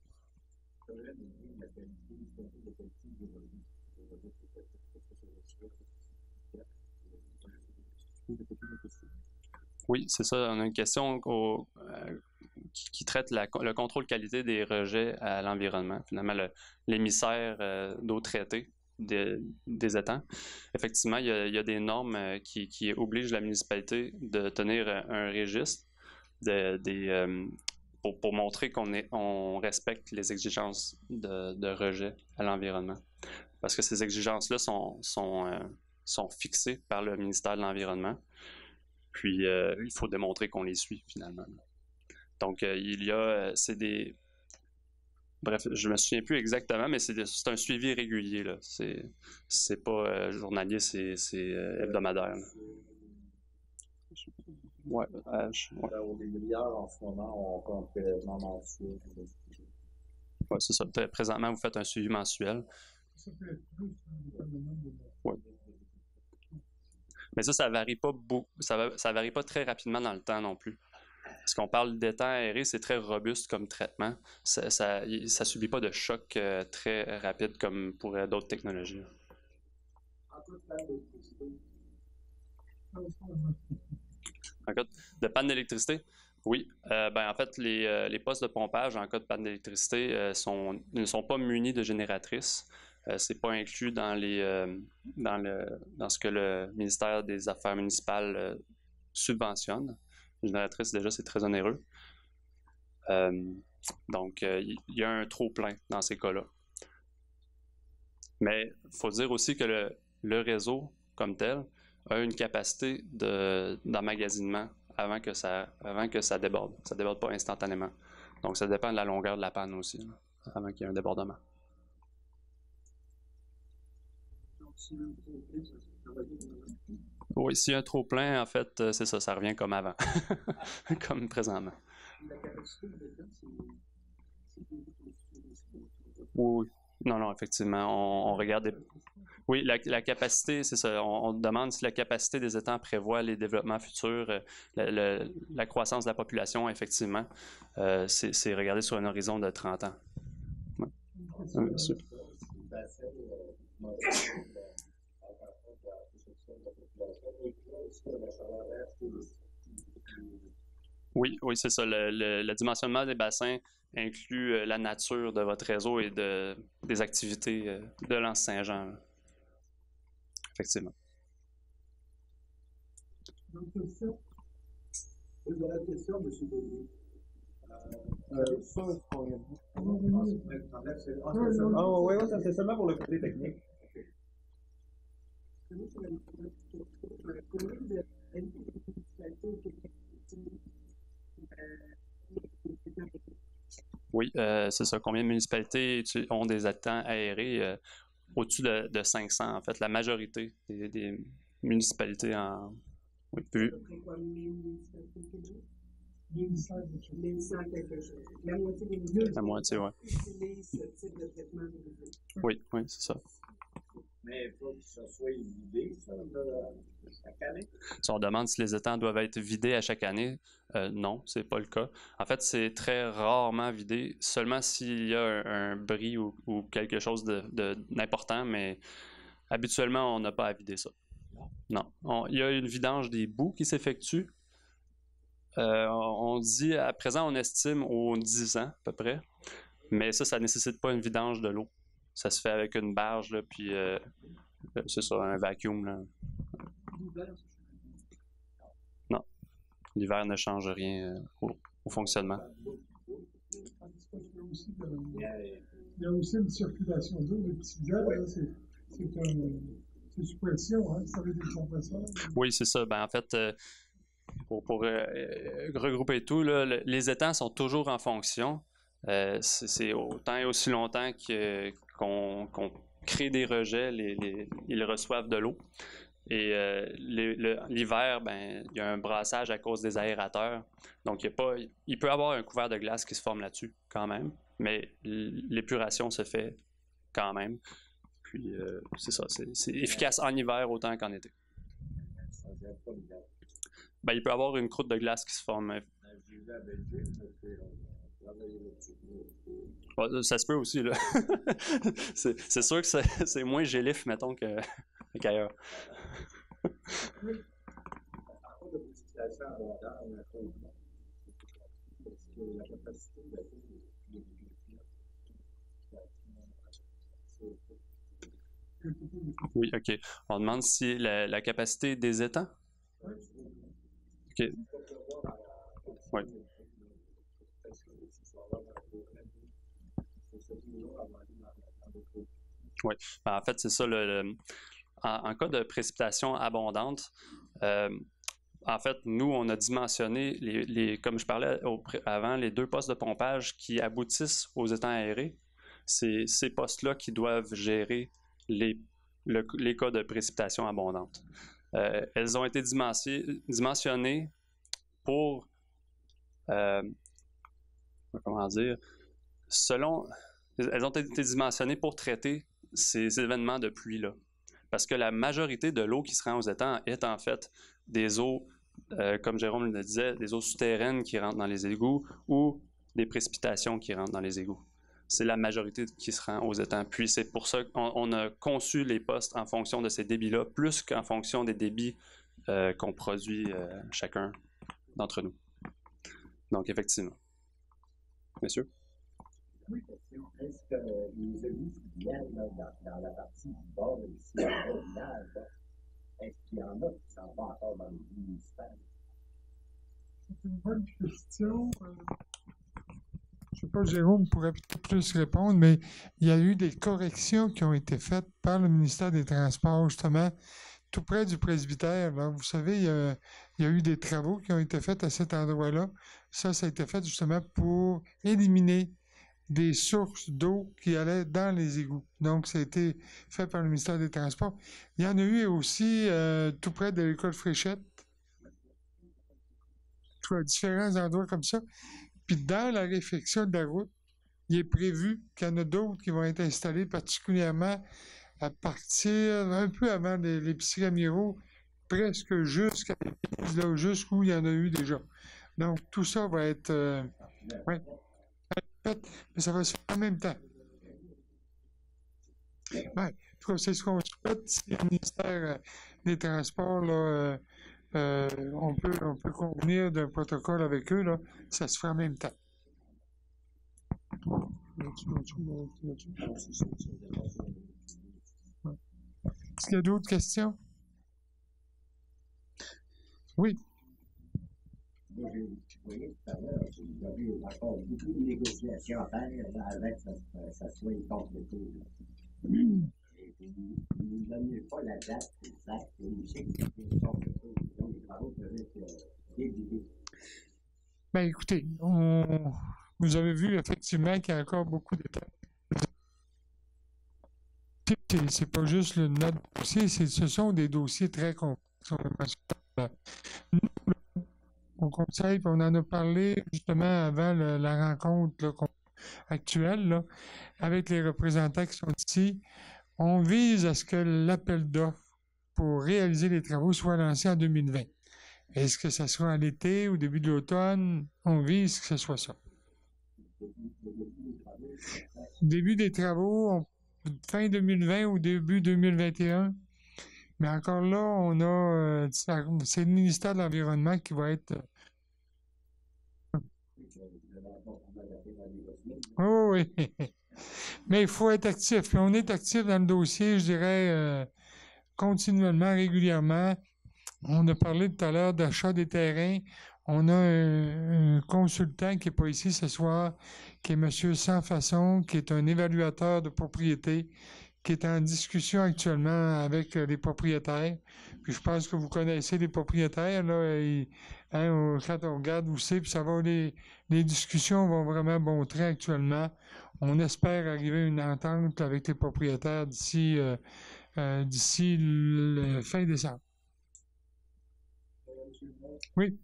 Oui, c'est ça. On a une question qui traite le contrôle qualité des rejets à l'environnement. Finalement, l'émissaire d'eau traitée des étangs. Effectivement, il y a des normes qui obligent la municipalité de tenir un registre pour montrer qu'on respecte les exigences de rejet à l'environnement. Parce que ces exigences-là sont fixées par le ministère de l'Environnement. Puis, il faut démontrer qu'on les suit, finalement. Donc, bref, je me souviens plus exactement, mais c'est un suivi régulier, là. C'est pas journalier, c'est hebdomadaire. Là. Ouais. Au régulière, en ce moment, on compte prélèvement mensuel. Oui, c'est ça. Présentement, vous faites un suivi mensuel. Oui. Mais ça varie pas beaucoup. Ça varie pas très rapidement dans le temps non plus. Parce qu'on parle d'étang aéré, c'est très robuste comme traitement. Ça subit pas de choc très rapide comme pour d'autres technologies. En cas de panne d'électricité, oui. En fait, les postes de pompage en cas de panne d'électricité ne sont pas munis de génératrices. C'est pas inclus dans ce que le ministère des Affaires municipales subventionne. Une génératrice, déjà, c'est très onéreux. Donc, il y a un trop-plein dans ces cas-là. Mais il faut dire aussi que le réseau, comme tel, a une capacité d'emmagasinement avant que ça déborde. Ça ne déborde pas instantanément. Donc, ça dépend de la longueur de la panne aussi, là, avant qu'il y ait un débordement. Oui, s'il y a un trop plein, en fait, c'est ça, ça revient comme avant, comme présentement. Oui, non, effectivement, on regarde des... Oui, la capacité, c'est ça. On demande si la capacité des étangs prévoit les développements futurs, la croissance de la population, effectivement. C'est regardé sur un horizon de 30 ans. Ouais. Oui, c'est ça. Le dimensionnement des bassins inclut la nature de votre réseau et des activités de l'Anse-Saint-Jean. Effectivement. Une question? Oui, voilà la question, M. Denis. Ça, c'est pas rien. Oui, c'est seulement pour le côté technique. Oui, c'est ça. Combien de municipalités ont des étangs aérés? Au-dessus de 500, en fait. La majorité des municipalités en... Oui, plus. La moitié, oui. Oui, c'est ça. Mais il faut que ça soit vidé, ça, chaque année. Si on demande si les étangs doivent être vidés à chaque année, non, c'est pas le cas. En fait, c'est très rarement vidé, seulement s'il y a un bris ou quelque chose d'important, mais habituellement, on n'a pas à vider ça. Non. Il y a une vidange des boues qui s'effectue. On dit, à présent, on estime aux 10 ans, à peu près, mais ça ne nécessite pas une vidange de l'eau. Ça se fait avec une barge, là, puis c'est ça, un vacuum. Là. Non, l'hiver ne change rien au fonctionnement. Il y a aussi une circulation d'eau, des petits jets, c'est sous pression, hein, ça veut des compresseurs. Oui, c'est ça. Ben, en fait, pour regrouper tout, là, les étangs sont toujours en fonction. C'est autant et aussi longtemps qu'on crée des rejets, ils reçoivent de l'eau. Et l'hiver, ben, il y a un brassage à cause des aérateurs. Donc, il peut y avoir un couvert de glace qui se forme là-dessus quand même, mais l'épuration se fait quand même. Puis, c'est ça, c'est efficace en hiver autant qu'en été. Ben, il peut y avoir une croûte de glace qui se forme. Ouais, ça se peut aussi, là. c'est sûr que c'est moins gélif, mettons, qu'ailleurs. Oui, OK. On demande si la capacité des étangs? OK. Oui. Oui. Ben, en fait, c'est ça. En cas de précipitation abondante, en fait, nous, on a dimensionné, comme je parlais avant, les 2 postes de pompage qui aboutissent aux étangs aérés. C'est ces postes-là qui doivent gérer les cas de précipitation abondante. Elles ont été dimensionnées pour, comment dire, elles ont été dimensionnées pour traiter ces événements de pluie-là. Parce que la majorité de l'eau qui se rend aux étangs est en fait des eaux, comme Jérôme le disait, des eaux souterraines qui rentrent dans les égouts ou des précipitations qui rentrent dans les égouts. C'est la majorité qui se rend aux étangs. Puis c'est pour ça qu'on a conçu les postes en fonction de ces débits-là, plus qu'en fonction des débits qu'on produit chacun d'entre nous. Donc, effectivement. Monsieur? Oui, question. Est-ce que les égouts viennent dans la partie du bord de l'ici, village, est-ce qu'il y en a qui s'en vont encore dans les municipales? C'est une bonne question. Je ne sais pas, Jérôme pourrait peut-être plus répondre, mais il y a eu des corrections qui ont été faites par le ministère des Transports, justement, tout près du presbytère. Là. Vous savez, il y a eu des travaux qui ont été faits à cet endroit-là. Ça a été fait justement pour éliminer des sources d'eau qui allaient dans les égouts. Donc, ça a été fait par le ministère des Transports. Il y en a eu aussi tout près de l'école Fréchette, à différents endroits comme ça. Puis dans la réfection de la route, il est prévu qu'il y en a d'autres qui vont être installés, particulièrement à partir un peu avant l'épicerie Amiraux, presque jusqu'à l'église, là, jusqu'où il y en a eu déjà. Donc, tout ça va être ouais, fait, mais ça va se faire en même temps. Ouais, en tout cas, c'est ce qu'on souhaite. Si le ministère des Transports, là, on peut convenir d'un protocole avec eux, là, ça se fait en même temps. Est-ce qu'il y a d'autres questions? Oui. Moi, je voyais tout à l'heure, il y a eu encore beaucoup de négociations à faire avant que ça soit complété. Et vous ne donniez pas la date exacte, où c'est que c'était complété. Donc, les travaux peuvent être débutés. Ben, écoutez, vous avez vu effectivement qu'il y a encore beaucoup d'étapes. C'est pas juste notre dossier, ce sont des dossiers très complexes. Nous, au conseil, on en a parlé justement avant la rencontre là, actuelle là, avec les représentants qui sont ici. On vise à ce que l'appel d'offres pour réaliser les travaux soit lancé en 2020. Est-ce que ça sera à l'été ou début de l'automne? On vise que ce soit ça. Début des travaux, fin 2020 ou début 2021. Mais encore là, on a c'est le ministère de l'Environnement qui va être. Oh oui. Mais il faut être actif. Puis on est actif dans le dossier, je dirais, continuellement, régulièrement. On a parlé tout à l'heure d'achat des terrains. On a un consultant qui n'est pas ici ce soir, qui est M. Sans Façon, qui est un évaluateur de propriété, qui est en discussion actuellement avec les propriétaires. Puis je pense que vous connaissez les propriétaires, là. Quand on regarde où c'est, puis ça va, les discussions vont vraiment bon train actuellement. On espère arriver à une entente avec les propriétaires d'ici le fin décembre. Oui.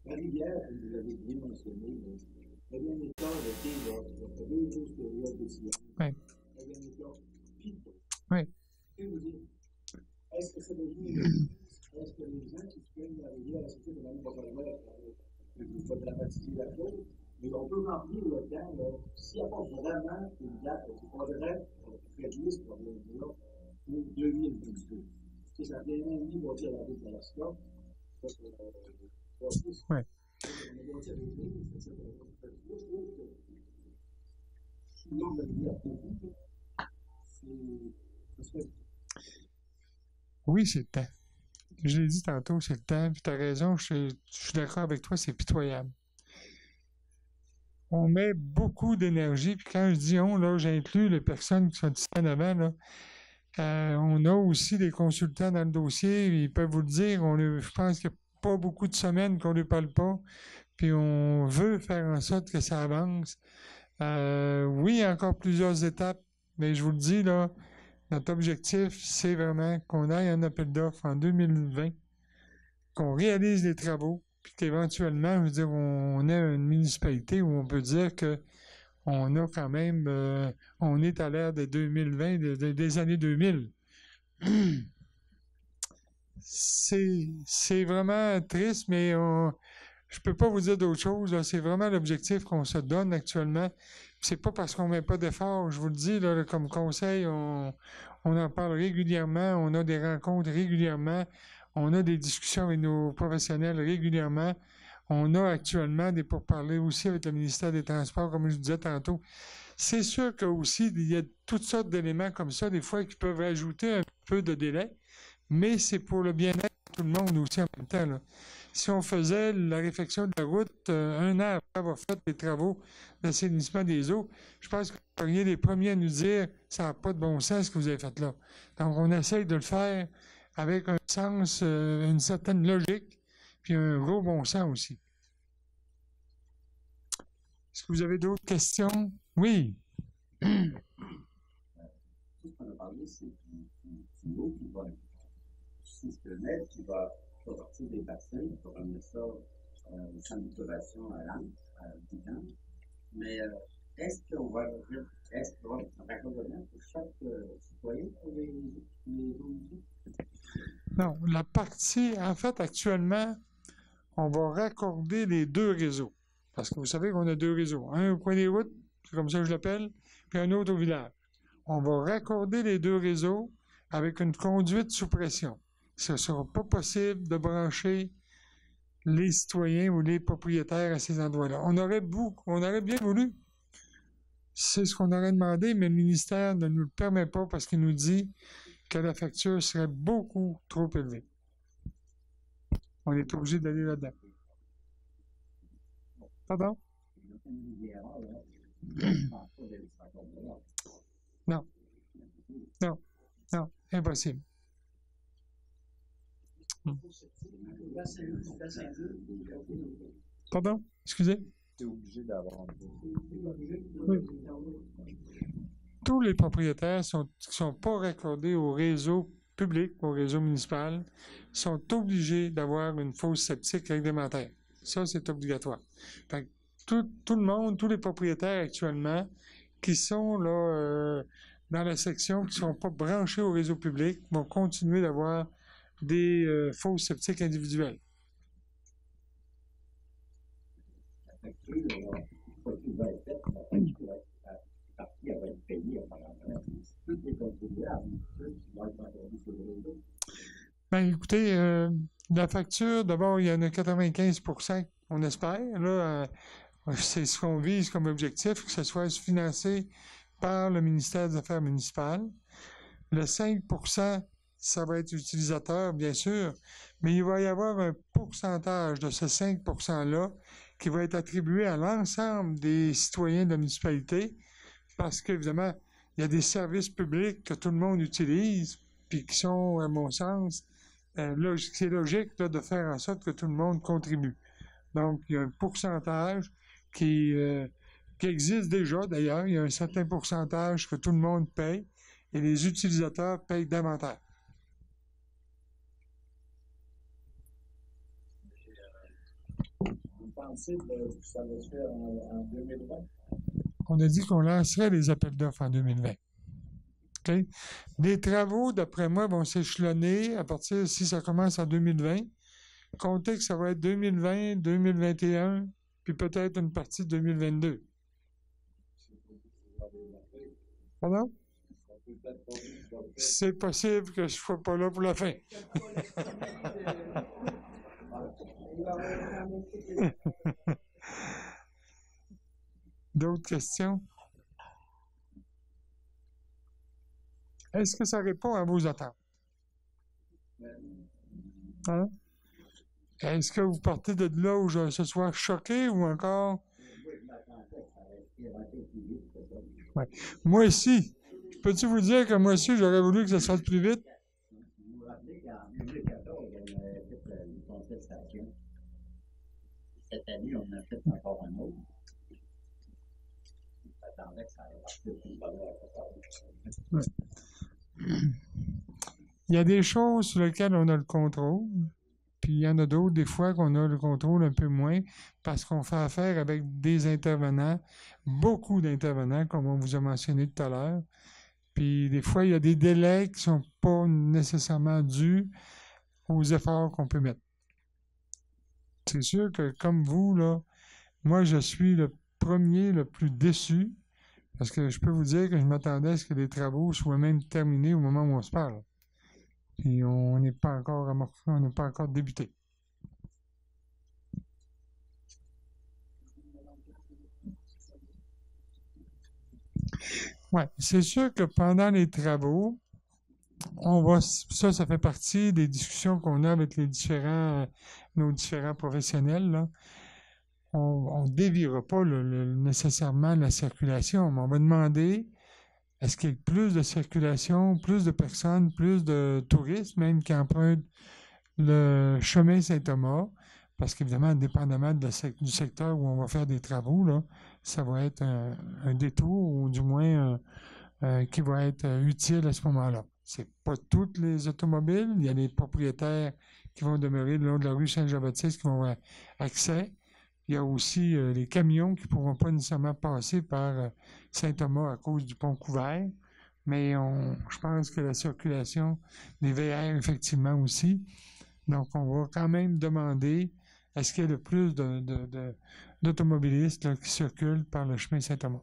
La rivière, comme vous l'avez bien mentionné, elle vient d'éclore l'été, il y a 2 jours période de silence. Oui. Elle vient d'éclore pile. Oui. Que vous dire? Est-ce que ça devient est-ce que les gens qui se plaignent de la rivière, c'est sûr que l'année prochaine, je ne veux pas dramatiser la chose, mais on peut remplir le temps, s'il n'y a pas vraiment une date, il faudrait régler ce problème-là pour 2022. Si ça fait un an et demi qu'on tire la route de l'Alaska, ouais. Oui, c'est le temps. Je l'ai dit tantôt, c'est le temps. Puis tu as raison, je suis d'accord avec toi, c'est pitoyable. On met beaucoup d'énergie, puis quand je dis on, là, j'inclus les personnes qui sont ici en avant, là. On a aussi des consultants dans le dossier, ils peuvent vous le dire. Je pense qu'il n'y a pas beaucoup de semaines qu'on ne parle pas, puis on veut faire en sorte que ça avance. Oui, il y a encore plusieurs étapes, mais je vous le dis, là, notre objectif, c'est vraiment qu'on aille un appel d'offres en 2020, qu'on réalise les travaux, puis qu'éventuellement, je veux dire, on ait une municipalité où on peut dire que on a quand même, on est à l'ère de 2020, des années 2000. C'est vraiment triste, mais je peux pas vous dire d'autre chose. C'est vraiment l'objectif qu'on se donne actuellement. C'est pas parce qu'on met pas d'efforts. Je vous le dis, là, comme conseil, on en parle régulièrement. On a des rencontres régulièrement. On a des discussions avec nos professionnels régulièrement. On a actuellement des pourparlers aussi avec le ministère des Transports, comme je vous disais tantôt. C'est sûr qu'il y a toutes sortes d'éléments comme ça, des fois, qui peuvent ajouter un peu de délai. mais c'est pour le bien-être de tout le monde aussi en même temps, là. Si on faisait la réfection de la route 1 an après avoir fait les travaux d'assainissement des eaux, je pense que vous seriez les premiers à nous dire ça n'a pas de bon sens ce que vous avez fait là. Donc, on essaye de le faire avec un sens, une certaine logique, puis un gros bon sens aussi. Est-ce que vous avez d'autres questions? Oui. Tout ce qu'on a parlé, c'est du eau qui va systématique, qui va sortir des bassins pour ramener ça au centre d'observation à Lens, à Dinan. Mais est-ce qu'on va un raccordement pour chaque citoyen pour les eaux? Non, la partie, en fait, actuellement, on va raccorder les deux réseaux. Parce que vous savez qu'on a deux réseaux. Un au coin des routes, c'est comme ça que je l'appelle, puis un autre au village. On va raccorder les deux réseaux avec une conduite sous pression. Ce ne sera pas possible de brancher les citoyens ou les propriétaires à ces endroits-là. On aurait bien voulu. C'est ce qu'on aurait demandé, mais le ministère ne nous le permet pas parce qu'il nous dit que la facture serait beaucoup trop élevée. On est obligé d'aller là-dedans. Pardon? Non. Non. Non. Impossible. Pardon? Excusez? C'est obligé d'avoir. Oui. Tous les propriétaires qui ne sont pas raccordés au réseau public, au réseau municipal, sont obligés d'avoir une fosse septique réglementaire. Ça, c'est obligatoire. Fait que tout le monde, tous les propriétaires actuellement qui sont là dans la section, qui ne sont pas branchés au réseau public, vont continuer d'avoir des fosses septiques individuelles. La facture, quoi qu'il va être fait, la facture partie va être payée apparemment. Tous les contribuables, ceux qui vont être entendus sur le réseau. Ben, écoutez, la facture, d'abord, il y en a 95%, on espère. Là, c'est ce qu'on vise comme objectif, que ce soit financé par le ministère des Affaires municipales. Le 5%, ça va être utilisateur, bien sûr, mais il va y avoir un pourcentage de ce 5%-là qui va être attribué à l'ensemble des citoyens de la municipalité, parce qu'évidemment, il y a des services publics que tout le monde utilise, puis qui sont, à mon sens, c'est logique là, de faire en sorte que tout le monde contribue. Donc, il y a un pourcentage qui existe déjà, d'ailleurs. Il y a un certain pourcentage que tout le monde paye, et les utilisateurs payent davantage. Vous pensez que ça va se faire en 2020? On a dit qu'on lancerait les appels d'offres en 2020. Okay? Les travaux, d'après moi, vont s'échelonner à partir, si ça commence en 2020, comptez que ça va être 2020, 2021, puis peut-être une partie de 2022. Pardon? C'est possible que je ne sois pas là pour la fin. D'autres questions? Est-ce que ça répond à vos attentes? Hein? Est-ce que vous partez de là où ce soir choqué ou encore? Ouais. Moi aussi. Peux-tu vous dire que moi aussi, j'aurais voulu que ça se fasse plus vite? Vous vous rappelez qu'en 2014, on avait fait une contestation. Cette année, on a fait encore un autre. On attendait que ça allait partir plus tard. Ouais. Il y a des choses sur lesquelles on a le contrôle, puis il y en a d'autres, des fois, qu'on a le contrôle un peu moins, parce qu'on fait affaire avec des intervenants, beaucoup d'intervenants, comme on vous a mentionné tout à l'heure. Puis des fois, il y a des délais qui ne sont pas nécessairement dus aux efforts qu'on peut mettre. C'est sûr que, comme vous, là, moi, je suis le premier, le plus déçu, parce que je peux vous dire que je m'attendais à ce que les travaux soient même terminés au moment où on se parle. Puis on n'est pas encore amorcé, on n'est pas encore débuté. Ouais, c'est sûr que pendant les travaux, ça fait partie des discussions qu'on a avec nos différents professionnels, là. On ne déviera pas nécessairement la circulation, mais on va demander est-ce qu'il y a plus de circulation, plus de personnes, plus de touristes même qui empruntent le chemin Saint-Thomas, parce qu'évidemment, dépendamment du secteur où on va faire des travaux, là, ça va être un détour ou du moins qui va être utile à ce moment-là. C'est pas toutes les automobiles. Il y a les propriétaires qui vont demeurer le long de la rue Saint-Jean-Baptiste qui vont avoir accès. Il y a aussi les camions qui ne pourront pas nécessairement passer par Saint-Thomas à cause du pont couvert. Mais je pense que la circulation des VR, effectivement aussi. Donc, on va quand même demander est-ce qu'il y a le plus d'automobilistes qui circulent par le chemin Saint-Thomas.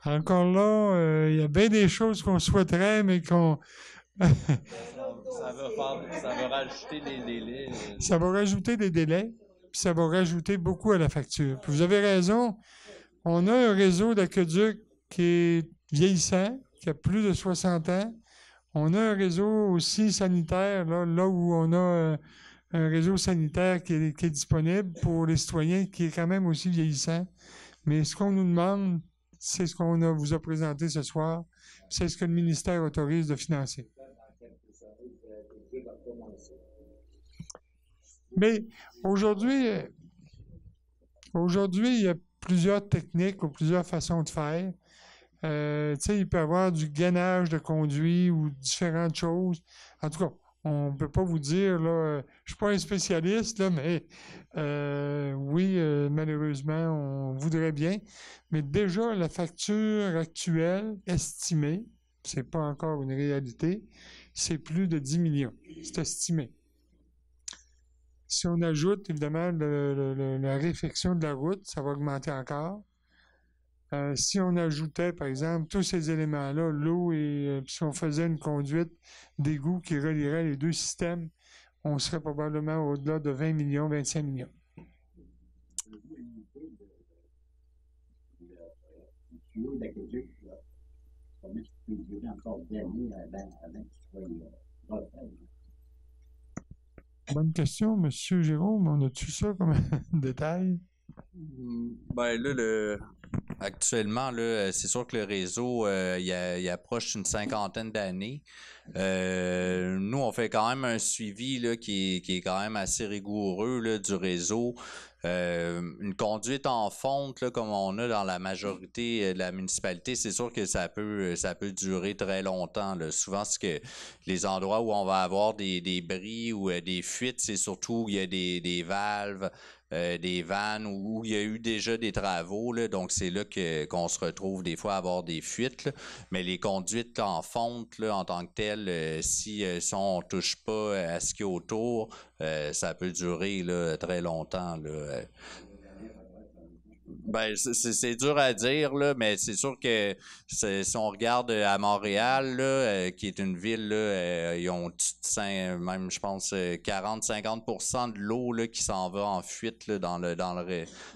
Encore là, il y a bien des choses qu'on souhaiterait, mais qu'on... Ça va rajouter des délais. Ça va rajouter des délais, puis ça va rajouter beaucoup à la facture. Puis vous avez raison, on a un réseau d'aqueduc qui est vieillissant, qui a plus de 60 ans. On a un réseau aussi sanitaire, là où on a un réseau sanitaire qui est disponible pour les citoyens, qui est quand même aussi vieillissant. Mais ce qu'on nous demande, c'est ce qu'on vous a présenté ce soir, c'est ce que le ministère autorise de financer. Mais aujourd'hui, il y a plusieurs techniques ou plusieurs façons de faire. Il peut y avoir du gainage de conduits ou différentes choses. En tout cas, on ne peut pas vous dire, là, je ne suis pas un spécialiste, là, mais oui, malheureusement, on voudrait bien. Mais déjà, la facture actuelle estimée, ce n'est pas encore une réalité, c'est plus de 10 millions. C'est estimé. Si on ajoute, évidemment, la réfection de la route, ça va augmenter encore. Si on ajoutait, par exemple, tous ces éléments-là, l'eau et si on faisait une conduite d'égout qui relierait les deux systèmes, on serait probablement au-delà de 20 millions, 25 millions. Bonne question, M. Jérôme. On a-tu ça comme détail? Ben là, actuellement, là, c'est sûr que le réseau, il approche une 50aine d'années. Nous, on fait quand même un suivi là, qui est quand même assez rigoureux là, du réseau. Une conduite en fonte, là, comme on a dans la majorité de la municipalité, c'est sûr que ça peut durer très longtemps. Là. Souvent, c'est que les endroits où on va avoir des bris ou des fuites, c'est surtout où il y a des valves, des vannes où il y a eu déjà des travaux, là, donc c'est là qu'on se retrouve des fois à avoir des fuites. Là. Mais les conduites en fonte, là, en tant que telles, si on ne touche pas à ce qu'il y a autour, ça peut durer là, très longtemps. Là. Ben, c'est dur à dire, là, mais c'est sûr que si on regarde à Montréal, là, qui est une ville, là, ils ont même, je pense, 40-50% de l'eau là, qui s'en va en fuite là, dans le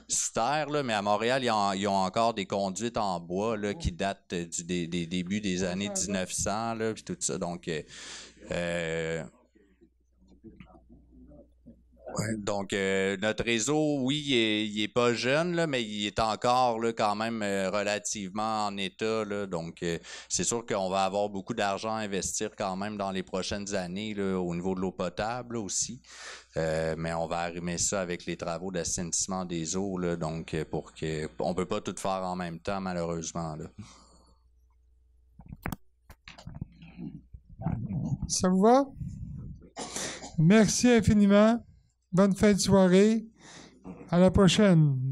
sous terre, là, mais à Montréal, ils ont encore des conduites en bois là, qui datent des débuts des années 1900, là, puis tout ça. Donc, ouais, donc, notre réseau, oui, il est pas jeune, là, mais il est encore là, quand même relativement en état. Là, donc, c'est sûr qu'on va avoir beaucoup d'argent à investir quand même dans les prochaines années là, au niveau de l'eau potable là, aussi. Mais on va arrimer ça avec les travaux d'assainissement des eaux. Là, donc, on peut pas tout faire en même temps, malheureusement. Là. Ça vous va? Merci infiniment. Bonne fin de soirée. À la prochaine.